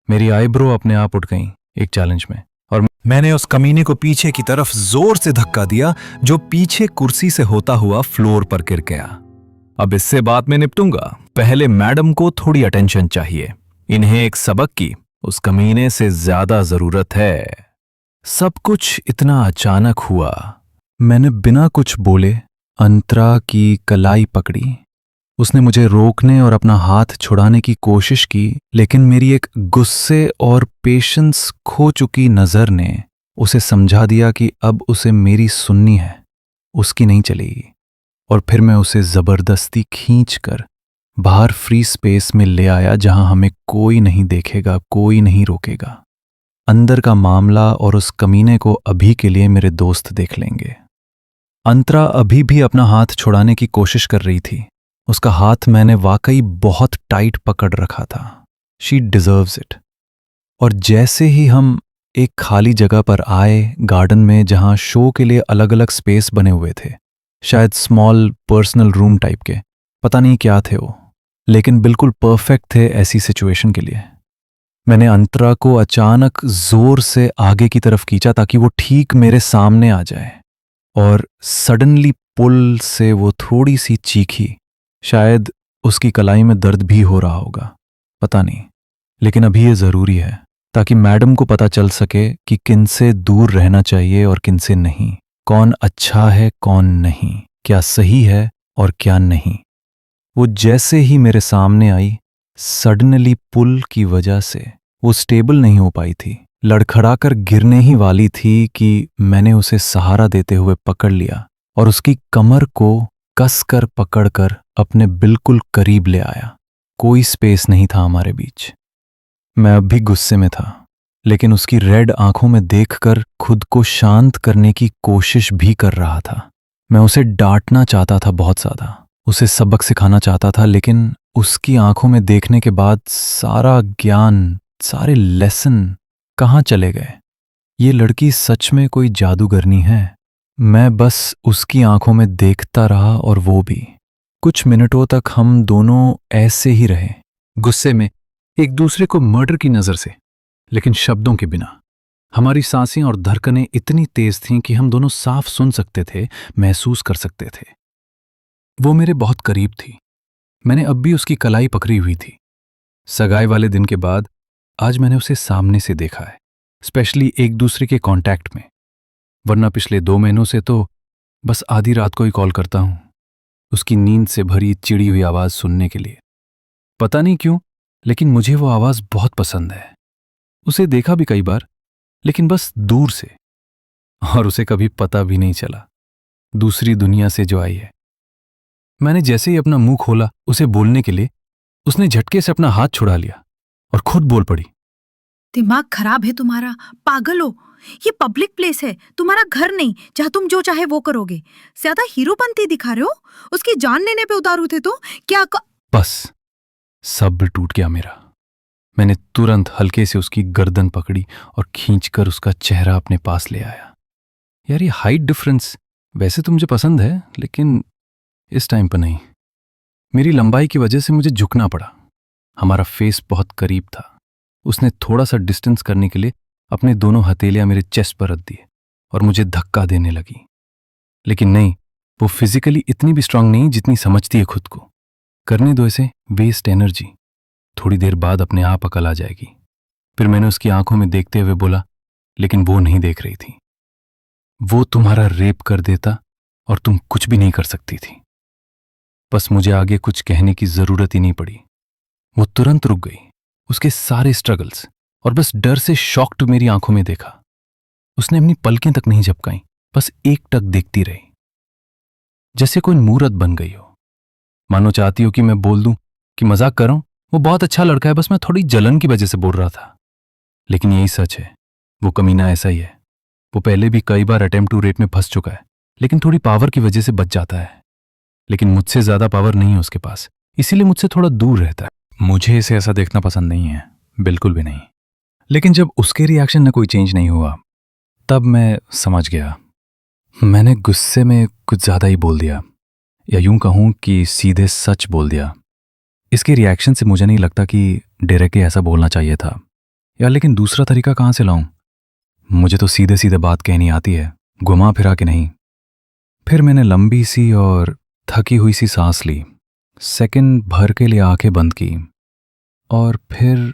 मेरी आईब्रो अपने आप उठ गई एक चैलेंज में, और मैंने उस कमीने को पीछे की तरफ जोर से धक्का दिया, जो पीछे कुर्सी से होता हुआ फ्लोर पर गिर गया। अब इससे बात में निपटूंगा, पहले मैडम को थोड़ी अटेंशन चाहिए। इन्हें एक सबक की उस कमीने से ज्यादा जरूरत है। सब कुछ इतना अचानक हुआ। मैंने बिना कुछ बोले अंतरा की कलाई पकड़ी। उसने मुझे रोकने और अपना हाथ छुड़ाने की कोशिश की, लेकिन मेरी एक गुस्से और पेशेंस खो चुकी नजर ने उसे समझा दिया कि अब उसे मेरी सुननी है, उसकी नहीं चलेगी। और फिर मैं उसे जबरदस्ती खींचकर बाहर फ्री स्पेस में ले आया, जहां हमें कोई नहीं देखेगा, कोई नहीं रोकेगा। अंदर का मामला और उस कमीने को अभी के लिए मेरे दोस्त देख लेंगे। अंतरा अभी भी अपना हाथ छुड़ाने की कोशिश कर रही थी। उसका हाथ मैंने वाकई बहुत टाइट पकड़ रखा था। She deserves it. और जैसे ही हम एक खाली जगह पर आए, गार्डन में, जहां शो के लिए अलग अलग स्पेस बने हुए थे, शायद स्मॉल पर्सनल रूम टाइप के, पता नहीं क्या थे वो, लेकिन बिल्कुल परफेक्ट थे ऐसी सिचुएशन के लिए। मैंने अंतरा को अचानक जोर से आगे की तरफ खींचा ताकि वो ठीक मेरे सामने आ जाए, और सडनली पुल से वो थोड़ी सी चीखी। शायद उसकी कलाई में दर्द भी हो रहा होगा, पता नहीं, लेकिन अभी ये जरूरी है ताकि मैडम को पता चल सके कि किनसे दूर रहना चाहिए और किनसे नहीं, कौन अच्छा है कौन नहीं, क्या सही है और क्या नहीं। वो जैसे ही मेरे सामने आई, सडनली पुल की वजह से वो स्टेबल नहीं हो पाई थी, लड़खड़ाकर गिरने ही वाली थी कि मैंने उसे सहारा देते हुए पकड़ लिया और उसकी कमर को कसकर पकड़कर अपने बिल्कुल करीब ले आया। कोई स्पेस नहीं था हमारे बीच। मैं अब भी गुस्से में था, लेकिन उसकी रेड आंखों में देखकर खुद को शांत करने की कोशिश भी कर रहा था। मैं उसे डांटना चाहता था बहुत ज्यादा, उसे सबक सिखाना चाहता था, लेकिन उसकी आंखों में देखने के बाद सारा ज्ञान, सारे लेसन कहाँ चले गए। ये लड़की सच में कोई जादूगरनी है। मैं बस उसकी आंखों में देखता रहा और वो भी। कुछ मिनटों तक हम दोनों ऐसे ही रहे, गुस्से में, एक दूसरे को मर्डर की नजर से, लेकिन शब्दों के बिना। हमारी सांसें और धड़कनें इतनी तेज थीं कि हम दोनों साफ सुन सकते थे, महसूस कर सकते थे। वो मेरे बहुत करीब थी। मैंने अब भी उसकी कलाई पकड़ी हुई थी। सगाई वाले दिन के बाद आज मैंने उसे सामने से देखा है, स्पेशली एक दूसरे के कांटेक्ट में। वरना पिछले 2 महीनों से तो बस आधी रात को ही कॉल करता हूं, उसकी नींद से भरी चिड़ी हुई आवाज सुनने के लिए। पता नहीं क्यों, लेकिन मुझे वो आवाज बहुत पसंद है। उसे देखा भी कई बार, लेकिन बस दूर से, और उसे कभी पता भी नहीं चला दूसरी दुनिया से जो आई है। मैंने जैसे ही अपना मुंह खोला उसे बोलने के लिए, उसने झटके से अपना हाथ छुड़ा लिया और खुद बोल पड़ी। दिमाग खराब है तुम्हारा, पागल हो। ये पब्लिक प्लेस है, तुम्हारा घर नहीं जहाँ तुम जो चाहे वो करोगे। ज्यादा हीरोपंती दिखा रहे हो। उसकी जान लेने पे उतारू थे तो क्या बस सब्र टूट गया मेरा। मैंने तुरंत हल्के से उसकी गर्दन पकड़ी और खींचकर उसका चेहरा अपने पास ले आया। यार, ये हाइट डिफरेंस वैसे तो मुझे पसंद है, लेकिन इस टाइम पर नहीं। मेरी लंबाई की वजह से मुझे झुकना पड़ा। हमारा फेस बहुत करीब था। उसने थोड़ा सा डिस्टेंस करने के लिए अपने दोनों हथेलियां मेरे चेस्ट पर रख दिए और मुझे धक्का देने लगी। लेकिन नहीं, वो फिजिकली इतनी भी स्ट्रांग नहीं जितनी समझती है खुद को। करने दो इसे, वेस्ट एनर्जी, थोड़ी देर बाद अपने आप अकल आ जाएगी। फिर मैंने उसकी आंखों में देखते हुए बोला, लेकिन वो नहीं देख रही थी। वो तुम्हारा रेप कर देता और तुम कुछ भी नहीं कर सकती थी। बस मुझे आगे कुछ कहने की जरूरत ही नहीं पड़ी। वो तुरंत रुक गई, उसके सारे स्ट्रगल्स, और बस डर से शॉक्ड मेरी आंखों में देखा। उसने अपनी पलकें तक नहीं झपकाई, बस एकटक देखती रही, जैसे कोई मूर्त बन गई हो। मानो चाहती हो कि मैं बोल दूं कि मजाक कर रहा हूं, वो बहुत अच्छा लड़का है, बस मैं थोड़ी जलन की वजह से बोल रहा था। लेकिन यही सच है, वो कमीना ऐसा ही है। वो पहले भी कई बार अटेम्प्ट टू रेप में फंस चुका है, लेकिन थोड़ी पावर की वजह से बच जाता है। लेकिन मुझसे ज्यादा पावर नहीं है उसके पास, इसीलिए मुझसे थोड़ा दूर रहता है। मुझे इसे ऐसा देखना पसंद नहीं है, बिल्कुल भी नहीं। लेकिन जब उसके रिएक्शन में कोई चेंज नहीं हुआ, तब मैं समझ गया। मैंने गुस्से में कुछ ज्यादा ही बोल दिया, या यूं कहूं कि सीधे सच बोल दिया। इसके रिएक्शन से मुझे नहीं लगता कि डायरेक्टली ऐसा बोलना चाहिए था, या लेकिन दूसरा तरीका कहां से लाऊं। मुझे तो सीधे सीधे बात कहनी आती है, घुमा फिरा के नहीं। फिर मैंने लंबी सी और थकी हुई सी सांस ली, सेकंड भर के लिए आंखें बंद की, और फिर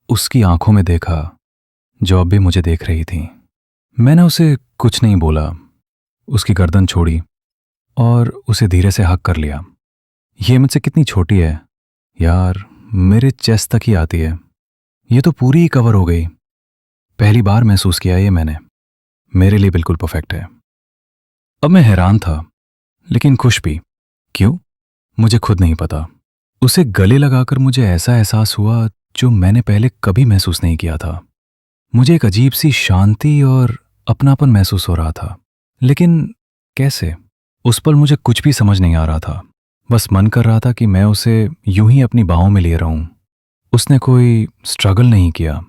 उसकी आंखों में देखा जो अब भी मुझे देख रही थी। मैंने उसे कुछ नहीं बोला, उसकी गर्दन छोड़ी और उसे धीरे से हक कर लिया। ये मुझसे कितनी छोटी है यार, मेरे चेस्ट तक ही आती है। ये तो पूरी ही कवर हो गई। पहली बार महसूस किया ये मैंने, मेरे लिए बिल्कुल परफेक्ट है। अब मैं हैरान था, लेकिन खुश भी। क्यों, मुझे खुद नहीं पता। उसे गले लगाकर मुझे ऐसा एहसास हुआ जो मैंने पहले कभी महसूस नहीं किया था। मुझे एक अजीब सी शांति और अपनापन महसूस हो रहा था। लेकिन कैसे? उस पल मुझे कुछ भी समझ नहीं आ रहा था। बस मन कर रहा था कि मैं उसे यूं ही अपनी बाहों में लिए रहूं। उसने कोई स्ट्रगल नहीं किया।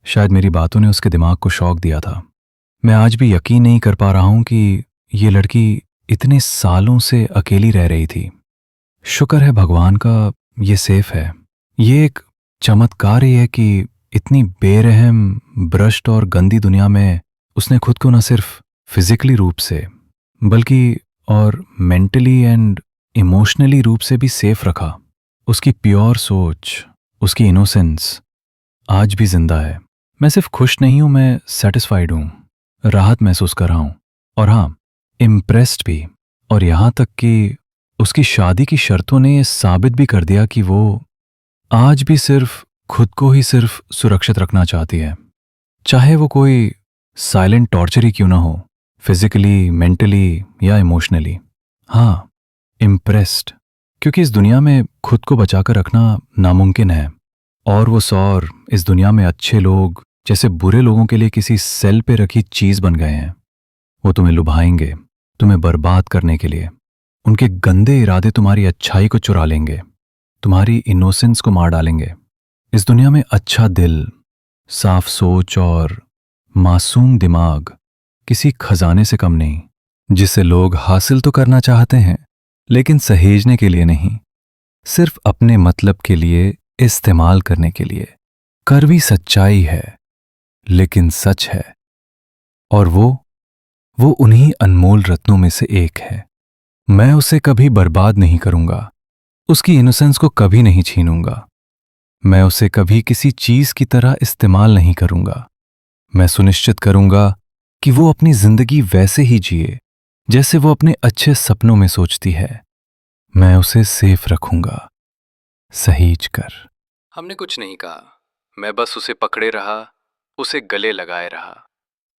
शायद मेरी बातों ने उसके दिमाग को शॉक दिया था। मैं आज भी यकीन नहीं कर पा रहा हूं कि ये लड़की इतने सालों से अकेली रह रही थी। शुक्र है भगवान का ये सेफ है। ये एक चमत्कार ही है कि इतनी बेरहम, भ्रष्ट और गंदी दुनिया में उसने खुद को न सिर्फ फिजिकली रूप से बल्कि और मेंटली एंड इमोशनली रूप से भी सेफ रखा। उसकी प्योर सोच, उसकी इनोसेंस आज भी जिंदा है। मैं सिर्फ खुश नहीं हूं, मैं सेटिस्फाइड हूं, राहत महसूस कर रहा हूं और हाँ, इम्प्रेस्ड भी। और यहां तक कि उसकी शादी की शर्तों ने यह साबित भी कर दिया कि वो आज भी सिर्फ खुद को ही सिर्फ सुरक्षित रखना चाहती है, चाहे वो कोई साइलेंट टॉर्चर ही क्यों ना हो, फिजिकली, मेंटली या इमोशनली। हाँ, इम्प्रेस्ड, क्योंकि इस दुनिया में खुद को बचाकर रखना नामुमकिन है और वो सौर इस दुनिया में अच्छे लोग जैसे बुरे लोगों के लिए किसी सेल पे रखी चीज बन गए हैं। वो तुम्हें लुभाएंगे, तुम्हें बर्बाद करने के लिए। उनके गंदे इरादे तुम्हारी अच्छाई को चुरा लेंगे, तुम्हारी इनोसेंस को मार डालेंगे। इस दुनिया में अच्छा दिल, साफ सोच और मासूम दिमाग किसी खजाने से कम नहीं, जिसे लोग हासिल तो करना चाहते हैं लेकिन सहेजने के लिए नहीं, सिर्फ अपने मतलब के लिए इस्तेमाल करने के लिए। कड़वी सच्चाई है लेकिन सच है, और वो उन्हीं अनमोल रत्नों में से एक है। मैं उसे कभी बर्बाद नहीं करूंगा, उसकी इनोसेंस को कभी नहीं छीनूंगा। मैं उसे कभी किसी चीज की तरह इस्तेमाल नहीं करूंगा। मैं सुनिश्चित करूंगा कि वो अपनी जिंदगी वैसे ही जिए जैसे वो अपने अच्छे सपनों में सोचती है। मैं उसे सेफ रखूंगा, सहीज कर। हमने कुछ नहीं कहा, मैं बस उसे पकड़े रहा, उसे गले लगाए रहा।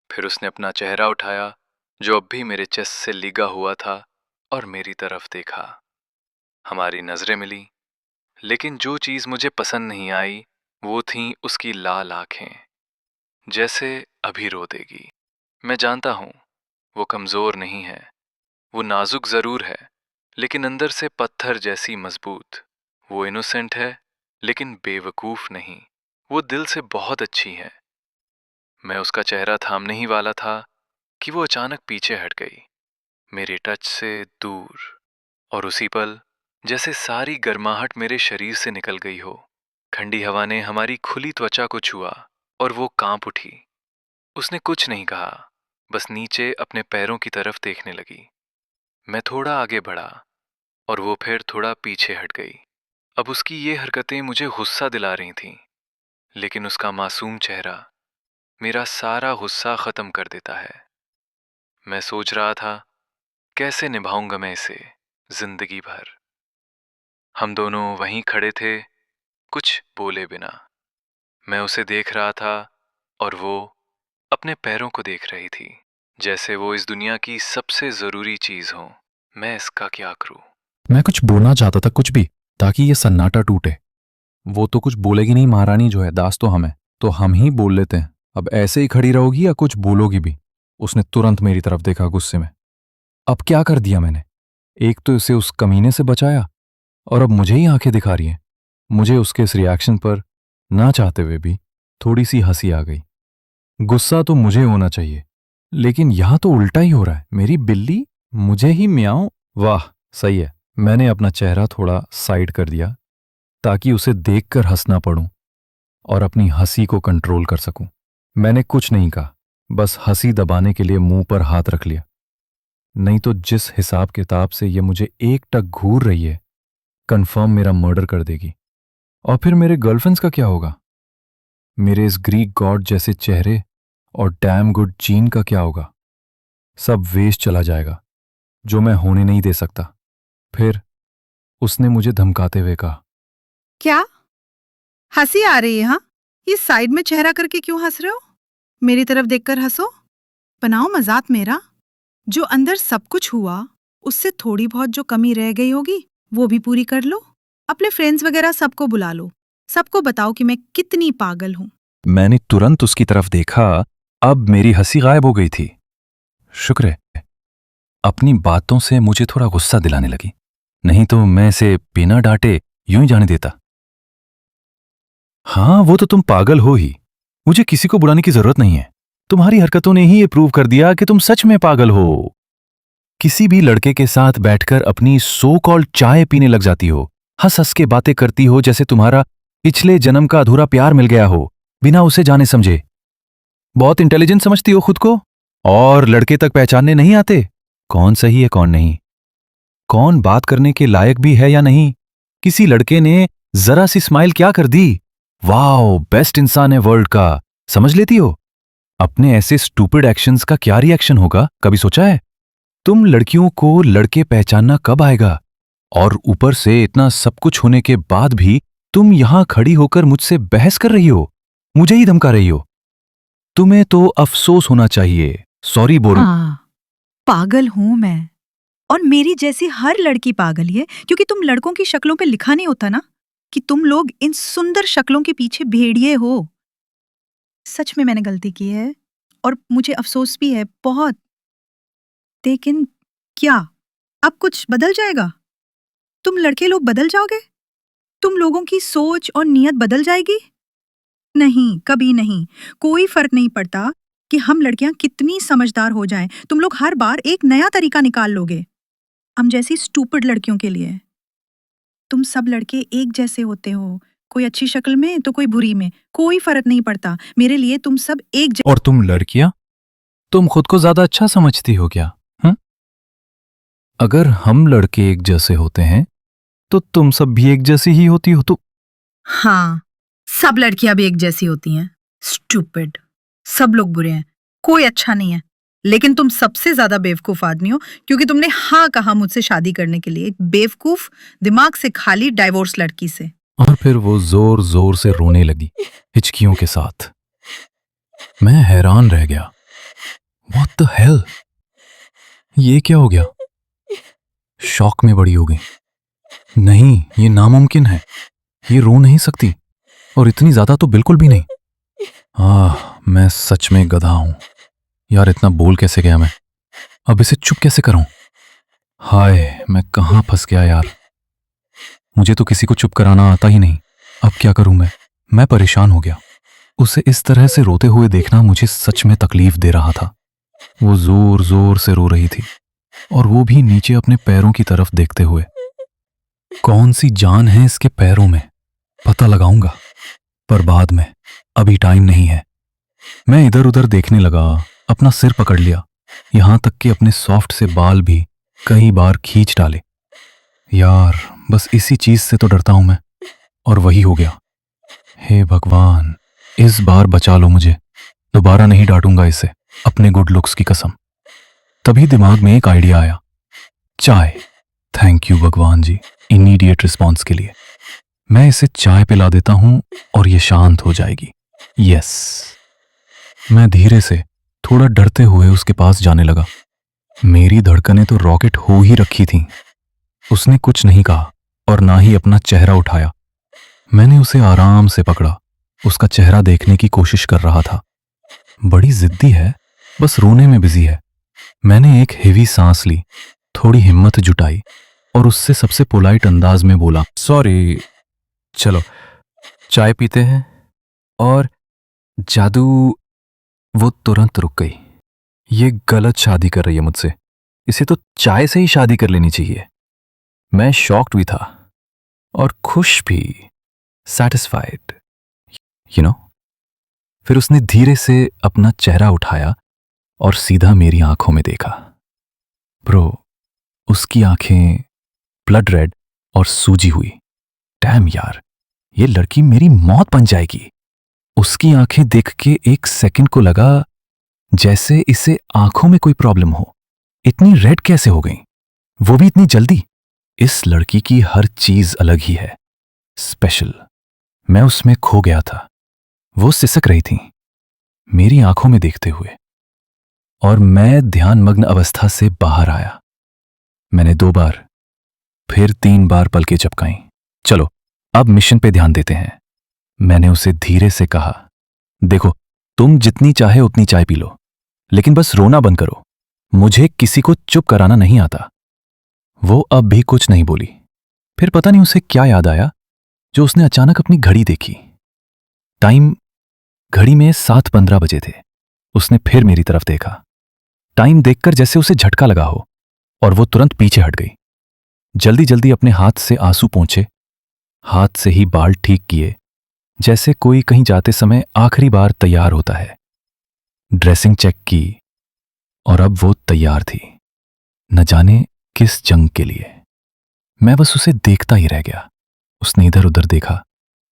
फिर उसने अपना चेहरा उठाया जो अब भी मेरे चेस्ट से लिगा हुआ था और मेरी तरफ देखा। हमारी नजरें मिली, लेकिन जो चीज मुझे पसंद नहीं आई वो थीं उसकी लाल आंखें, जैसे अभी रो देगी। मैं जानता हूं वो कमजोर नहीं है, वो नाजुक जरूर है लेकिन अंदर से पत्थर जैसी मजबूत। वो इनोसेंट है लेकिन बेवकूफ नहीं, वो दिल से बहुत अच्छी है। मैं उसका चेहरा थामने ही वाला था कि वो अचानक पीछे हट गई, मेरे टच से दूर। और उसी पल जैसे सारी गर्माहट मेरे शरीर से निकल गई हो। ठंडी हवा ने हमारी खुली त्वचा को छुआ और वो कांप उठी। उसने कुछ नहीं कहा, बस नीचे अपने पैरों की तरफ देखने लगी। मैं थोड़ा आगे बढ़ा और वो फिर थोड़ा पीछे हट गई। अब उसकी ये हरकतें मुझे गुस्सा दिला रही थीं, लेकिन उसका मासूम चेहरा मेरा सारा गुस्सा खत्म कर देता है। मैं सोच रहा था कैसे निभाऊंगा मैं इसे जिंदगी भर। हम दोनों वहीं खड़े थे, कुछ बोले बिना। मैं उसे देख रहा था और वो अपने पैरों को देख रही थी, जैसे वो इस दुनिया की सबसे जरूरी चीज हो। मैं इसका क्या करूं? मैं कुछ बोलना चाहता था, कुछ भी, ताकि ये सन्नाटा टूटे। वो तो कुछ बोलेगी नहीं, महारानी जो है, दास तो हम है, तो हम ही बोल लेते हैं। अब ऐसे ही खड़ी रहोगी या कुछ बोलोगी भी? उसने तुरंत मेरी तरफ देखा गुस्से में। अब क्या कर दिया मैंने? एक तो इसे उस कमीने से बचाया और अब मुझे ही आंखें दिखा रही हैं। मुझे उसके इस रिएक्शन पर ना चाहते हुए भी थोड़ी सी हंसी आ गई। गुस्सा तो मुझे होना चाहिए, लेकिन यहां तो उल्टा ही हो रहा है। मेरी बिल्ली मुझे ही म्याऊं। वाह, सही है। मैंने अपना चेहरा थोड़ा साइड कर दिया ताकि उसे देखकर हंसना पड़ूं और अपनी हंसी को कंट्रोल कर सकूं। मैंने कुछ नहीं कहा, बस हंसी दबाने के लिए मुंह पर हाथ रख लिया। नहीं तो जिस हिसाब किताब से ये मुझे एक टक घूर रही है, कंफर्म मेरा मर्डर कर देगी। और फिर मेरे गर्लफ्रेंड्स का क्या होगा? मेरे इस ग्रीक गॉड जैसे चेहरे और डैम गुड जीन का क्या होगा? सब वेस्ट चला जाएगा, जो मैं होने नहीं दे सकता। फिर उसने मुझे धमकाते हुए कहा, क्या हंसी आ रही है? हाँ, ये साइड में चेहरा करके क्यों हंस रहे हो? मेरी तरफ देखकर हंसो, बनाओ मजाक मेरा। जो अंदर सब कुछ हुआ उससे थोड़ी बहुत जो कमी रह गई होगी वो भी पूरी कर लो। अपने फ्रेंड्स वगैरह सबको बुला लो, सबको बताओ कि मैं कितनी पागल हूं। मैंने तुरंत उसकी तरफ देखा। अब मेरी हंसी गायब हो गई थी। शुक्र है अपनी बातों से मुझे थोड़ा गुस्सा दिलाने लगी, नहीं तो मैं इसे बिना डांटे यूं ही जाने देता। हाँ, वो तो तुम पागल हो ही, मुझे किसी को बुलाने की जरूरत नहीं है। तुम्हारी हरकतों ने ही ये प्रूव कर दिया कि तुम सच में पागल हो। किसी भी लड़के के साथ बैठकर अपनी सो कॉल्ड चाय पीने लग जाती हो, हंस हंस के बातें करती हो जैसे तुम्हारा पिछले जन्म का अधूरा प्यार मिल गया हो, बिना उसे जाने समझे। बहुत इंटेलिजेंट समझती हो खुद को, और लड़के तक पहचानने नहीं आते कौन सही है कौन नहीं, कौन बात करने के लायक भी है या नहीं। किसी लड़के ने जरा सी स्माइल क्या कर दी, वाओ बेस्ट इंसान है वर्ल्ड का, समझ लेती हो। अपने ऐसे स्टूपिड एक्शंस का क्या रिएक्शन होगा, कभी सोचा है? तुम लड़कियों को लड़के पहचानना कब आएगा? और ऊपर से इतना सब कुछ होने के बाद भी तुम यहां खड़ी होकर मुझसे बहस कर रही हो, मुझे ही धमका रही हो। तुम्हें तो अफसोस होना चाहिए। सॉरी बोल। हाँ, पागल हूं मैं, और मेरी जैसी हर लड़की पागल ही है, क्योंकि तुम लड़कों की शक्लों पे लिखा नहीं होता ना कि तुम लोग इन सुंदर शक्लों के पीछे भेड़िए हो। सच में मैंने गलती की है और मुझे अफसोस भी है बहुत। लेकिन क्या अब कुछ बदल जाएगा? तुम लड़के लोग बदल जाओगे? तुम लोगों की सोच और नीयत बदल जाएगी? नहीं, कभी नहीं। कोई फर्क नहीं पड़ता कि हम लड़कियां कितनी समझदार हो जाएं, तुम लोग हर बार एक नया तरीका निकाल लोगे हम जैसी स्टूपिड लड़कियों के लिए। तुम सब लड़के एक जैसे होते हो, कोई अच्छी शक्ल में तो कोई बुरी में, कोई फर्क नहीं पड़ता। मेरे लिए तुम सब एक और तुम लड़कियां, तुम खुद को ज्यादा अच्छा समझती हो क्या? अगर हम लड़के एक जैसे होते हैं तो तुम सब भी एक जैसी ही होती हो। तो हाँ, सब लड़कियां भी एक जैसी होती हैं। स्टूपिड, सब लोग बुरे हैं, कोई अच्छा नहीं है। लेकिन तुम सबसे ज्यादा बेवकूफ आदमी हो, क्योंकि तुमने हाँ कहा मुझसे शादी करने के लिए एक बेवकूफ, दिमाग से खाली डाइवोर्स लड़की से। और फिर वो जोर जोर से रोने लगी, हिचकियों के साथ। मैं हैरान रह गया। What the hell? ये क्या हो गया? शॉक में बड़ी हो गई। नहीं, ये नामुमकिन है, ये रो नहीं सकती, और इतनी ज्यादा तो बिल्कुल भी नहीं। मैं सच में गधा हूं यार, इतना बोल कैसे गया मैं? अब इसे चुप कैसे करूं? हाय, मैं कहां फंस गया यार। मुझे तो किसी को चुप कराना आता ही नहीं। अब क्या करूं मैं परेशान हो गया। उसे इस तरह से रोते हुए देखना मुझे सच में तकलीफ दे रहा था। वो जोर जोर से रो रही थी, और वो भी नीचे अपने पैरों की तरफ देखते हुए। कौन सी जान है इसके पैरों में, पता लगाऊंगा, पर बाद में, अभी टाइम नहीं है। मैं इधर उधर देखने लगा, अपना सिर पकड़ लिया, यहां तक कि अपने सॉफ्ट से बाल भी कई बार खींच डाले। यार, बस इसी चीज से तो डरता हूं मैं, और वही हो गया। हे भगवान, इस बार बचा लो मुझे, दोबारा नहीं डांटूंगा इसे, अपने गुड लुक्स की कसम। तभी दिमाग में एक आइडिया आया, चाय। थैंक यू भगवान जी, इमीडिएट रिस्पॉन्स के लिए। मैं इसे चाय पिला देता हूं और ये शांत हो जाएगी। यस। मैं धीरे से, थोड़ा डरते हुए उसके पास जाने लगा। मेरी धड़कनें तो रॉकेट हो ही रखी थीं। उसने कुछ नहीं कहा और ना ही अपना चेहरा उठाया। मैंने उसे आराम से पकड़ा, उसका चेहरा देखने की कोशिश कर रहा था। बड़ी जिद्दी है, बस रोने में बिजी है। मैंने एक हेवी सांस ली, थोड़ी हिम्मत जुटाई और उससे सबसे पोलाइट अंदाज में बोला, सॉरी, चलो चाय पीते हैं। और जादू, वो तुरंत रुक गई। ये गलत शादी कर रही है मुझसे, इसे तो चाय से ही शादी कर लेनी चाहिए। मैं शॉक्ड भी था और खुश भी, सैटिस्फाइड, यू नो। फिर उसने धीरे से अपना चेहरा उठाया और सीधा मेरी आंखों में देखा। ब्रो, उसकी आंखें ब्लड रेड और सूजी हुई। डैम यार, ये लड़की मेरी मौत बन जाएगी। उसकी आंखें देख के एक सेकंड को लगा जैसे इसे आंखों में कोई प्रॉब्लम हो। इतनी रेड कैसे हो गई, वो भी इतनी जल्दी? इस लड़की की हर चीज अलग ही है, स्पेशल। मैं उसमें खो गया था। वो सिसक रही थी मेरी आंखों में देखते हुए, और मैं ध्यानमग्न अवस्था से बाहर आया। मैंने 2 बार, फिर 3 बार पलकें झपकाईं। चलो अब मिशन पे ध्यान देते हैं। मैंने उसे धीरे से कहा, देखो, तुम जितनी चाहे उतनी चाय पी लो, लेकिन बस रोना बंद करो। मुझे किसी को चुप कराना नहीं आता। वो अब भी कुछ नहीं बोली। फिर पता नहीं उसे क्या याद आया जो उसने अचानक अपनी घड़ी देखी। टाइम घड़ी में 7:15 बजे थे। उसने फिर मेरी तरफ देखा। टाइम देखकर जैसे उसे झटका लगा हो और वो तुरंत पीछे हट गई। जल्दी जल्दी अपने हाथ से आंसू पोंछे, हाथ से ही बाल ठीक किए, जैसे कोई कहीं जाते समय आखिरी बार तैयार होता है। ड्रेसिंग चेक की और अब वो तैयार थी, न जाने किस जंग के लिए। मैं बस उसे देखता ही रह गया। उसने इधर उधर देखा,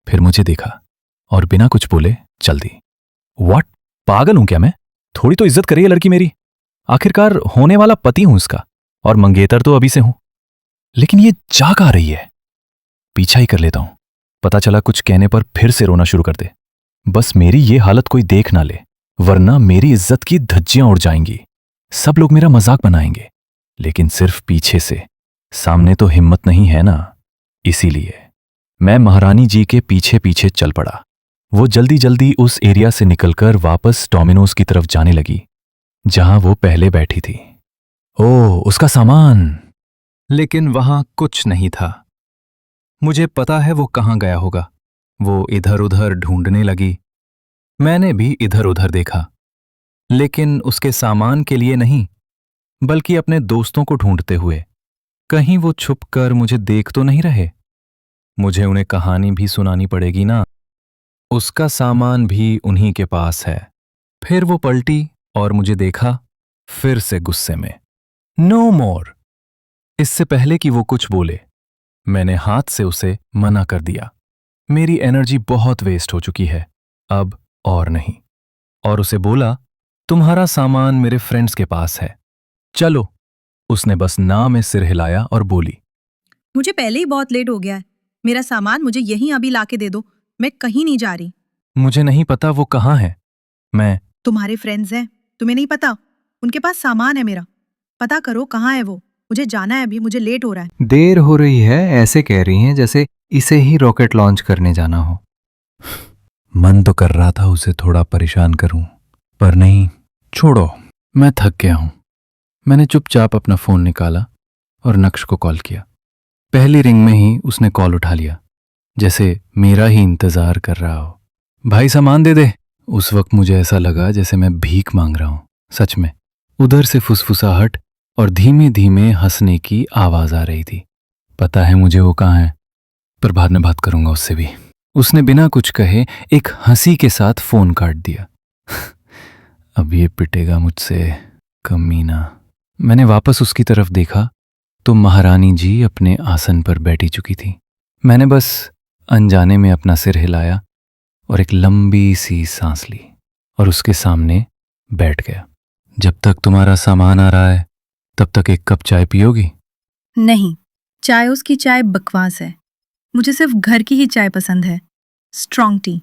फिर मुझे देखा और बिना कुछ बोले चल दी। व्हाट, पागल हूं क्या मैं? थोड़ी तो इज्जत करिए लड़की मेरी। आखिरकार होने वाला पति हूं उसका और मंगेतर तो अभी से हूं। लेकिन ये जा कहाँ रही है? पीछा ही कर लेता हूं। पता चला कुछ कहने पर फिर से रोना शुरू कर दे। बस मेरी ये हालत कोई देख ना ले, वरना मेरी इज्जत की धज्जियां उड़ जाएंगी। सब लोग मेरा मजाक बनाएंगे, लेकिन सिर्फ पीछे से, सामने तो हिम्मत नहीं है ना। इसीलिए मैं महारानी जी के पीछे पीछे चल पड़ा। वो जल्दी जल्दी उस एरिया से निकलकर वापस डोमिनोज की तरफ जाने लगी, जहां वो पहले बैठी थी। ओह, उसका सामान! लेकिन वहां कुछ नहीं था। मुझे पता है वो कहां गया होगा। वो इधर उधर ढूंढने लगी। मैंने भी इधर उधर देखा, लेकिन उसके सामान के लिए नहीं, बल्कि अपने दोस्तों को ढूंढते हुए। कहीं वो छुपकर मुझे देख तो नहीं रहे। मुझे उन्हें कहानी भी सुनानी पड़ेगी ना। उसका सामान भी उन्हीं के पास है। फिर वो पलटी और मुझे देखा, फिर से गुस्से में। नो मोर! इससे पहले कि वो कुछ बोले, मैंने हाथ से उसे मना कर दिया। मेरी एनर्जी बहुत वेस्ट हो चुकी है, अब और नहीं। और उसे बोला, तुम्हारा सामान मेरे फ्रेंड्स के पास है, चलो। उसने बस ना में सिर हिलाया और बोली, मुझे पहले ही बहुत लेट हो गया है। मेरा सामान मुझे यहीं अभी लाके दे दो, मैं कहीं नहीं जा रही। मुझे नहीं पता वो कहाँ है। मैं तुम्हारे फ्रेंड्स हैं, तुम्हें नहीं पता? उनके पास सामान है मेरा, पता करो कहाँ है वो। मुझे जाना है अभी, मुझे लेट हो रहा है। देर हो रही है ऐसे कह रही हैं जैसे इसे ही रॉकेट लॉन्च करने जाना हो। मन तो कर रहा था उसे थोड़ा परेशान करूं, पर नहीं। छोड़ो, मैं थक गया हूं। मैंने चुपचाप अपना फोन निकाला और नक्श को कॉल किया। पहली रिंग में ही उसने कॉल उठा लिया, जैसे मेरा ही इंतजार कर रहा हो। भाई सामान दे दे। उस वक्त मुझे ऐसा लगा जैसे मैं भीख मांग रहा हूं, सच में। उधर से फुसफुसाहट और धीमे धीमे हंसने की आवाज आ रही थी। पता है मुझे वो कहाँ है, पर बाद में बात करूंगा उससे भी। उसने बिना कुछ कहे एक हंसी के साथ फोन काट दिया। अब ये पिटेगा मुझसे, कमीना। मैंने वापस उसकी तरफ देखा तो महारानी जी अपने आसन पर बैठी चुकी थी। मैंने बस अनजाने में अपना सिर हिलाया और एक लंबी सी सांस ली और उसके सामने बैठ गया। जब तक तुम्हारा सामान आ रहा है, तब तक एक कप चाय पियोगी? नहीं, चाय उसकी चाय बकवास है। मुझे सिर्फ घर की ही चाय पसंद है, स्ट्रॉन्ग टी।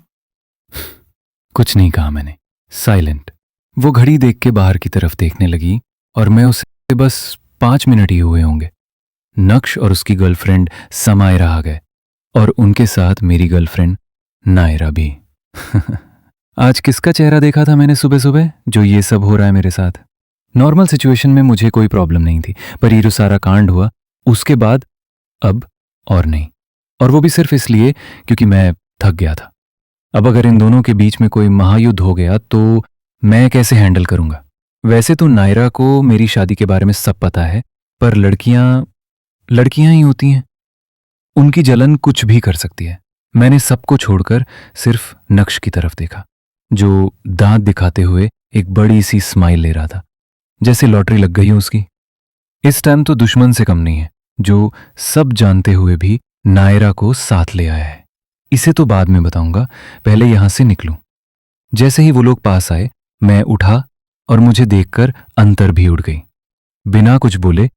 कुछ नहीं कहा मैंने, साइलेंट। वो घड़ी देख के बाहर की तरफ देखने लगी और मैं उसे बस 5 मिनट ही हुए होंगे। नक्श और उसकी गर्लफ्रेंड समायरा आ गए और उनके साथ मेरी गर्लफ्रेंड नायरा भी। आज किसका चेहरा देखा था मैंने सुबह सुबह जो ये सब हो रहा है मेरे साथ? नॉर्मल सिचुएशन में मुझे कोई प्रॉब्लम नहीं थी, पर ये जो सारा कांड हुआ उसके बाद अब और नहीं। और वो भी सिर्फ इसलिए क्योंकि मैं थक गया था। अब अगर इन दोनों के बीच में कोई महायुद्ध हो गया तो मैं कैसे हैंडल करूंगा? वैसे तो नायरा को मेरी शादी के बारे में सब पता है, पर लड़कियां ही होती हैं, उनकी जलन कुछ भी कर सकती है। मैंने सबको छोड़कर सिर्फ नक्श की तरफ देखा, जो दांत दिखाते हुए एक बड़ी सी स्माइल ले रहा था, जैसे लॉटरी लग गई हो उसकी। इस टाइम तो दुश्मन से कम नहीं है, जो सब जानते हुए भी नायरा को साथ ले आया है। इसे तो बाद में बताऊंगा, पहले यहां से निकलूं। जैसे ही वो लोग पास आए, मैं उठा और मुझे देखकर अंतर भी उड़ गई। बिना कुछ बोले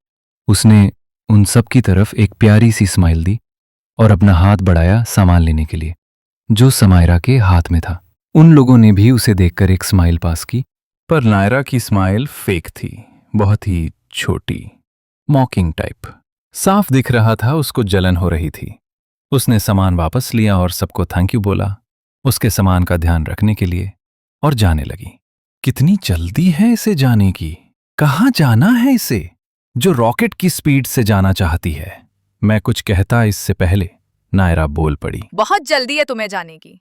उसने उन सब की तरफ एक प्यारी सी स्माइल दी और अपना हाथ बढ़ाया सामान लेने के लिए, जो समायरा के हाथ में था। उन लोगों ने भी उसे देखकर एक स्माइल पास की, पर नायरा की स्माइल फेक थी, बहुत ही छोटी, मॉकिंग टाइप। साफ दिख रहा था उसको जलन हो रही थी। उसने सामान वापस लिया और सबको थैंक यू बोला उसके सामान का ध्यान रखने के लिए, और जाने लगी। कितनी जल्दी है इसे जाने की। कहाँ जाना है इसे, जो रॉकेट की स्पीड से जाना चाहती है? मैं कुछ कहता इससे पहले नायरा बोल पड़ी। बहुत जल्दी है तुम्हें जाने की।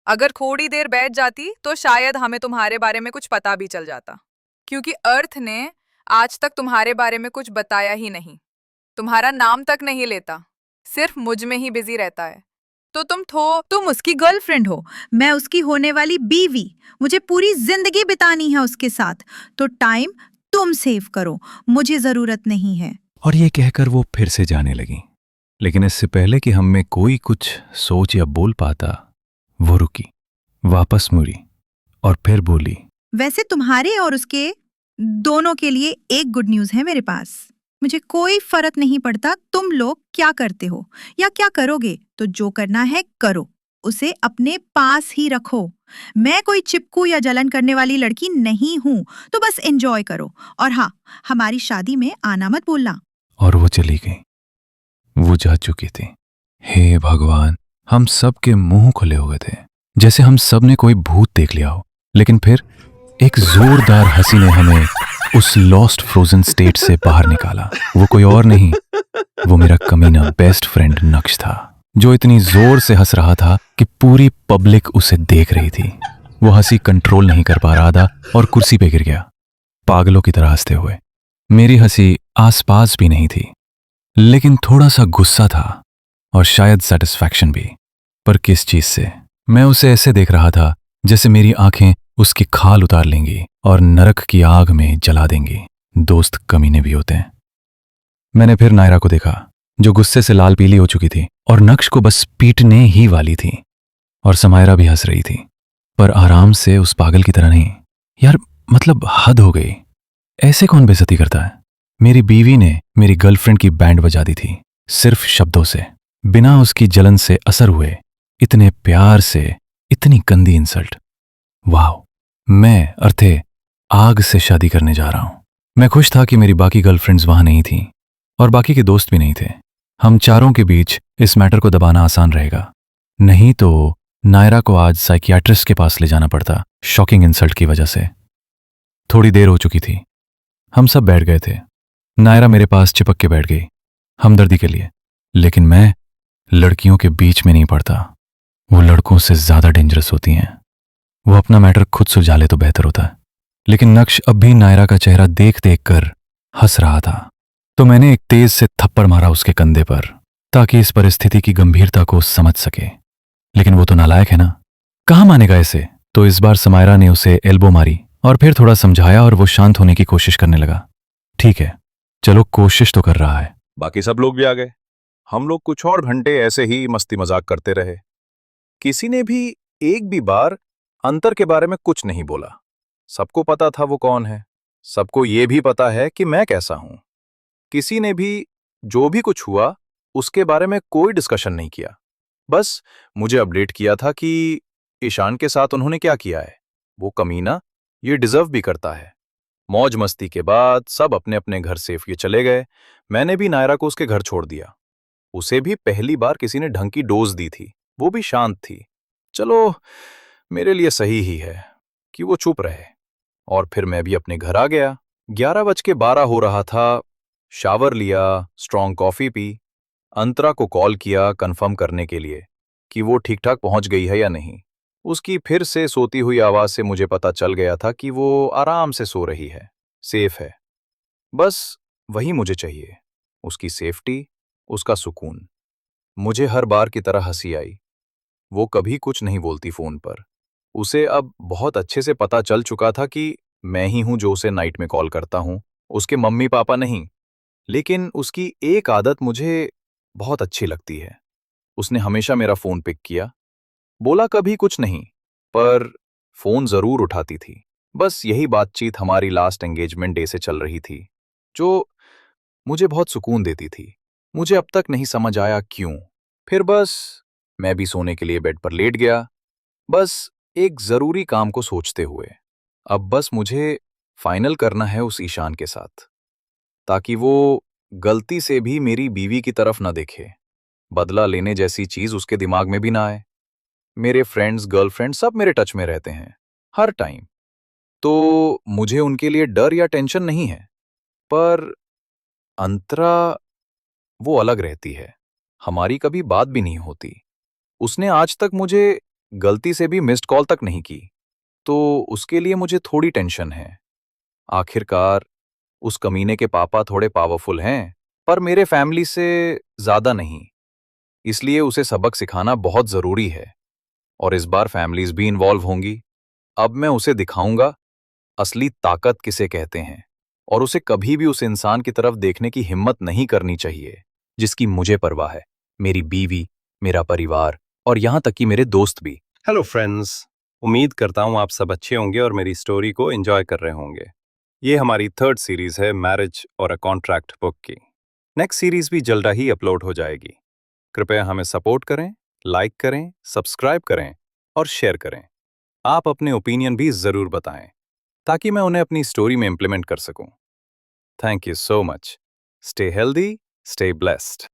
अगर थोड़ी देर बैठ जाती तो शायद हमें तुम्हारे बारे में कुछ पता भी चल जाता, क्योंकि अर्थ ने आज तक तुम्हारे बारे में कुछ बताया ही नहीं। तुम्हारा नाम तक नहीं लेता, सिर्फ मुझ में ही बिजी रहता है। तो तुम उसकी गर्लफ्रेंड हो, मैं उसकी होने वाली बीवी। मुझे पूरी जिंदगी बितानी है उसके साथ, तो टाइम तुम सेव करो, मुझे जरूरत नहीं है। और ये कहकर वो फिर से जाने लगी। लेकिन इससे पहले कि हम में कोई कुछ सोच या बोल पाता, वो रुकी, वापस मुड़ी और फिर बोली, वैसे तुम्हारे और उसके दोनों के लिए एक गुड न्यूज है मेरे पास। मुझे कोई फर्क नहीं पड़ता तुम लोग क्या करते हो या क्या करोगे, तो जो करना है करो, उसे अपने पास ही रखो। मैं कोई चिपकू या जलन करने वाली लड़की नहीं हूं, तो बस एंजॉय करो। और हाँ, हमारी शादी में आना मत भूलना। और वो चली गई। वो जा चुकी थी। हे भगवान, हम सब के मुंह खुले हुए थे, जैसे हम सब ने कोई भूत देख लिया हो। लेकिन फिर एक जोरदार हंसी ने हमें उस लॉस्ट फ्रोजन स्टेट से बाहर निकाला। वो कोई और नहीं, वो मेरा कमीना बेस्ट फ्रेंड नक्श था, जो इतनी जोर से हंस रहा था कि पूरी पब्लिक उसे देख रही थी। वो हंसी कंट्रोल नहीं कर पा रहा था और कुर्सी पे गिर गया, पागलों की तरह हंसते हुए। मेरी हंसी आसपास भी नहीं थी, लेकिन थोड़ा सा गुस्सा था और शायद सेटिस्फैक्शन भी। पर किस चीज से? मैं उसे ऐसे देख रहा था जैसे मेरी आंखें उसकी खाल उतार लेंगी और नरक की आग में जला देंगी। दोस्त कमीने भी होते हैं। मैंने फिर नायरा को देखा, जो गुस्से से लाल पीली हो चुकी थी और नक्श को बस पीटने ही वाली थी। और समायरा भी हंस रही थी, पर आराम से, उस पागल की तरह नहीं। यार, मतलब हद हो गई। ऐसे कौन बेइज्जती करता है? मेरी बीवी ने मेरी गर्लफ्रेंड की बैंड बजा दी थी, सिर्फ शब्दों से, बिना उसकी जलन से असर हुए। इतने प्यार से इतनी गंदी इंसल्ट। वाह, मैं अर्थे आग से शादी करने जा रहा हूं। मैं खुश था कि मेरी बाकी गर्लफ्रेंड्स वहां नहीं थीं और बाकी के दोस्त भी नहीं थे। हम चारों के बीच इस मैटर को दबाना आसान रहेगा। नहीं तो नायरा को आज साइकियाट्रिस्ट के पास ले जाना पड़ता, शॉकिंग इंसल्ट की वजह से। थोड़ी देर हो चुकी थी, हम सब बैठ गए थे। नायरा मेरे पास चिपक के बैठ गई, हमदर्दी के लिए। लेकिन मैं लड़कियों के बीच में नहीं पड़ता, वो लड़कों से ज्यादा डेंजरस होती हैं। वो अपना मैटर खुद सुलझा ले तो बेहतर होता है। लेकिन नक्श अब भी नायरा का चेहरा देख देख कर हंस रहा था, तो मैंने एक तेज से थप्पड़ मारा उसके कंधे पर, ताकि इस परिस्थिति की गंभीरता को समझ सके। लेकिन वो तो नालायक है ना, कहाँ मानेगा इसे? तो इस बार समायरा ने उसे एल्बो मारी और फिर थोड़ा समझाया और वो शांत होने की कोशिश करने लगा। ठीक है, चलो, कोशिश तो कर रहा है। बाकी सब लोग भी आ गए। हम लोग कुछ और घंटे ऐसे ही मस्ती मजाक करते रहे। किसी ने भी एक भी बार अंतर के बारे में कुछ नहीं बोला। सबको पता था वो कौन है, सबको ये भी पता है कि मैं कैसा हूं। किसी ने भी जो भी कुछ हुआ उसके बारे में कोई डिस्कशन नहीं किया। बस मुझे अपडेट किया था कि ईशान के साथ उन्होंने क्या किया है। वो कमीना ये डिजर्व भी करता है। मौज मस्ती के बाद सब अपने अपने घर सेफ ये चले गए। मैंने भी नायरा को उसके घर छोड़ दिया। उसे भी पहली बार किसी ने ढंग की डोज दी थी, वो भी शांत थी। चलो, मेरे लिए सही ही है कि वो चुप रहे। और फिर मैं भी अपने घर आ गया। 11:12 हो रहा था। शावर लिया, स्ट्रॉन्ग कॉफी पी, अंतरा को कॉल किया कंफर्म करने के लिए कि वो ठीक ठाक पहुंच गई है या नहीं। उसकी फिर से सोती हुई आवाज से मुझे पता चल गया था कि वो आराम से सो रही है, सेफ है। बस वही मुझे चाहिए, उसकी सेफ्टी, उसका सुकून। मुझे हर बार की तरह हंसी आई। वो कभी कुछ नहीं बोलती फोन पर। उसे अब बहुत अच्छे से पता चल चुका था कि मैं ही हूं जो उसे नाइट में कॉल करता हूं, उसके मम्मी पापा नहीं। लेकिन उसकी एक आदत मुझे बहुत अच्छी लगती है। उसने हमेशा मेरा फोन पिक किया। बोला कभी कुछ नहीं, पर फोन जरूर उठाती थी। बस यही बातचीत हमारी लास्ट एंगेजमेंट डे से चल रही थी, जो मुझे बहुत सुकून देती थी। मुझे अब तक नहीं समझ आया क्यों। फिर बस मैं भी सोने के लिए बेड पर लेट गया, बस एक जरूरी काम को सोचते हुए। अब बस मुझे फाइनल करना है उस ईशान के साथ, ताकि वो गलती से भी मेरी बीवी की तरफ न देखे। बदला लेने जैसी चीज उसके दिमाग में भी ना आए। मेरे फ्रेंड्स, गर्लफ्रेंड सब मेरे टच में रहते हैं हर टाइम। तो मुझे उनके लिए डर या टेंशन नहीं है, पर अंतरा वो अलग रहती है। हमारी कभी बात भी नहीं होती। उसने आज तक मुझे गलती से भी मिस्ड कॉल तक नहीं की, तो उसके लिए मुझे थोड़ी टेंशन है। आखिरकार उस कमीने के पापा थोड़े पावरफुल हैं, पर मेरे फैमिली से ज्यादा नहीं। इसलिए उसे सबक सिखाना बहुत जरूरी है, और इस बार फैमिलीज भी इन्वॉल्व होंगी। अब मैं उसे दिखाऊंगा असली ताकत किसे कहते हैं, और उसे कभी भी उस इंसान की तरफ देखने की हिम्मत नहीं करनी चाहिए जिसकी मुझे परवाह है, मेरी बीवी, मेरा परिवार और यहाँ तक कि मेरे दोस्त भी। हेलो फ्रेंड्स, उम्मीद करता हूँ आप सब अच्छे होंगे और मेरी स्टोरी को एंजॉय कर रहे होंगे। ये हमारी 3rd सीरीज है मैरिज और अ कॉन्ट्रैक्ट बुक की। नेक्स्ट सीरीज भी जल्द ही अपलोड हो जाएगी। कृपया हमें सपोर्ट करें, लाइक करें, सब्सक्राइब करें और शेयर करें। आप अपने ओपिनियन भी जरूर बताएं ताकि मैं उन्हें अपनी स्टोरी में इंप्लीमेंट कर सकूं। Thank you so much. Stay healthy, stay blessed.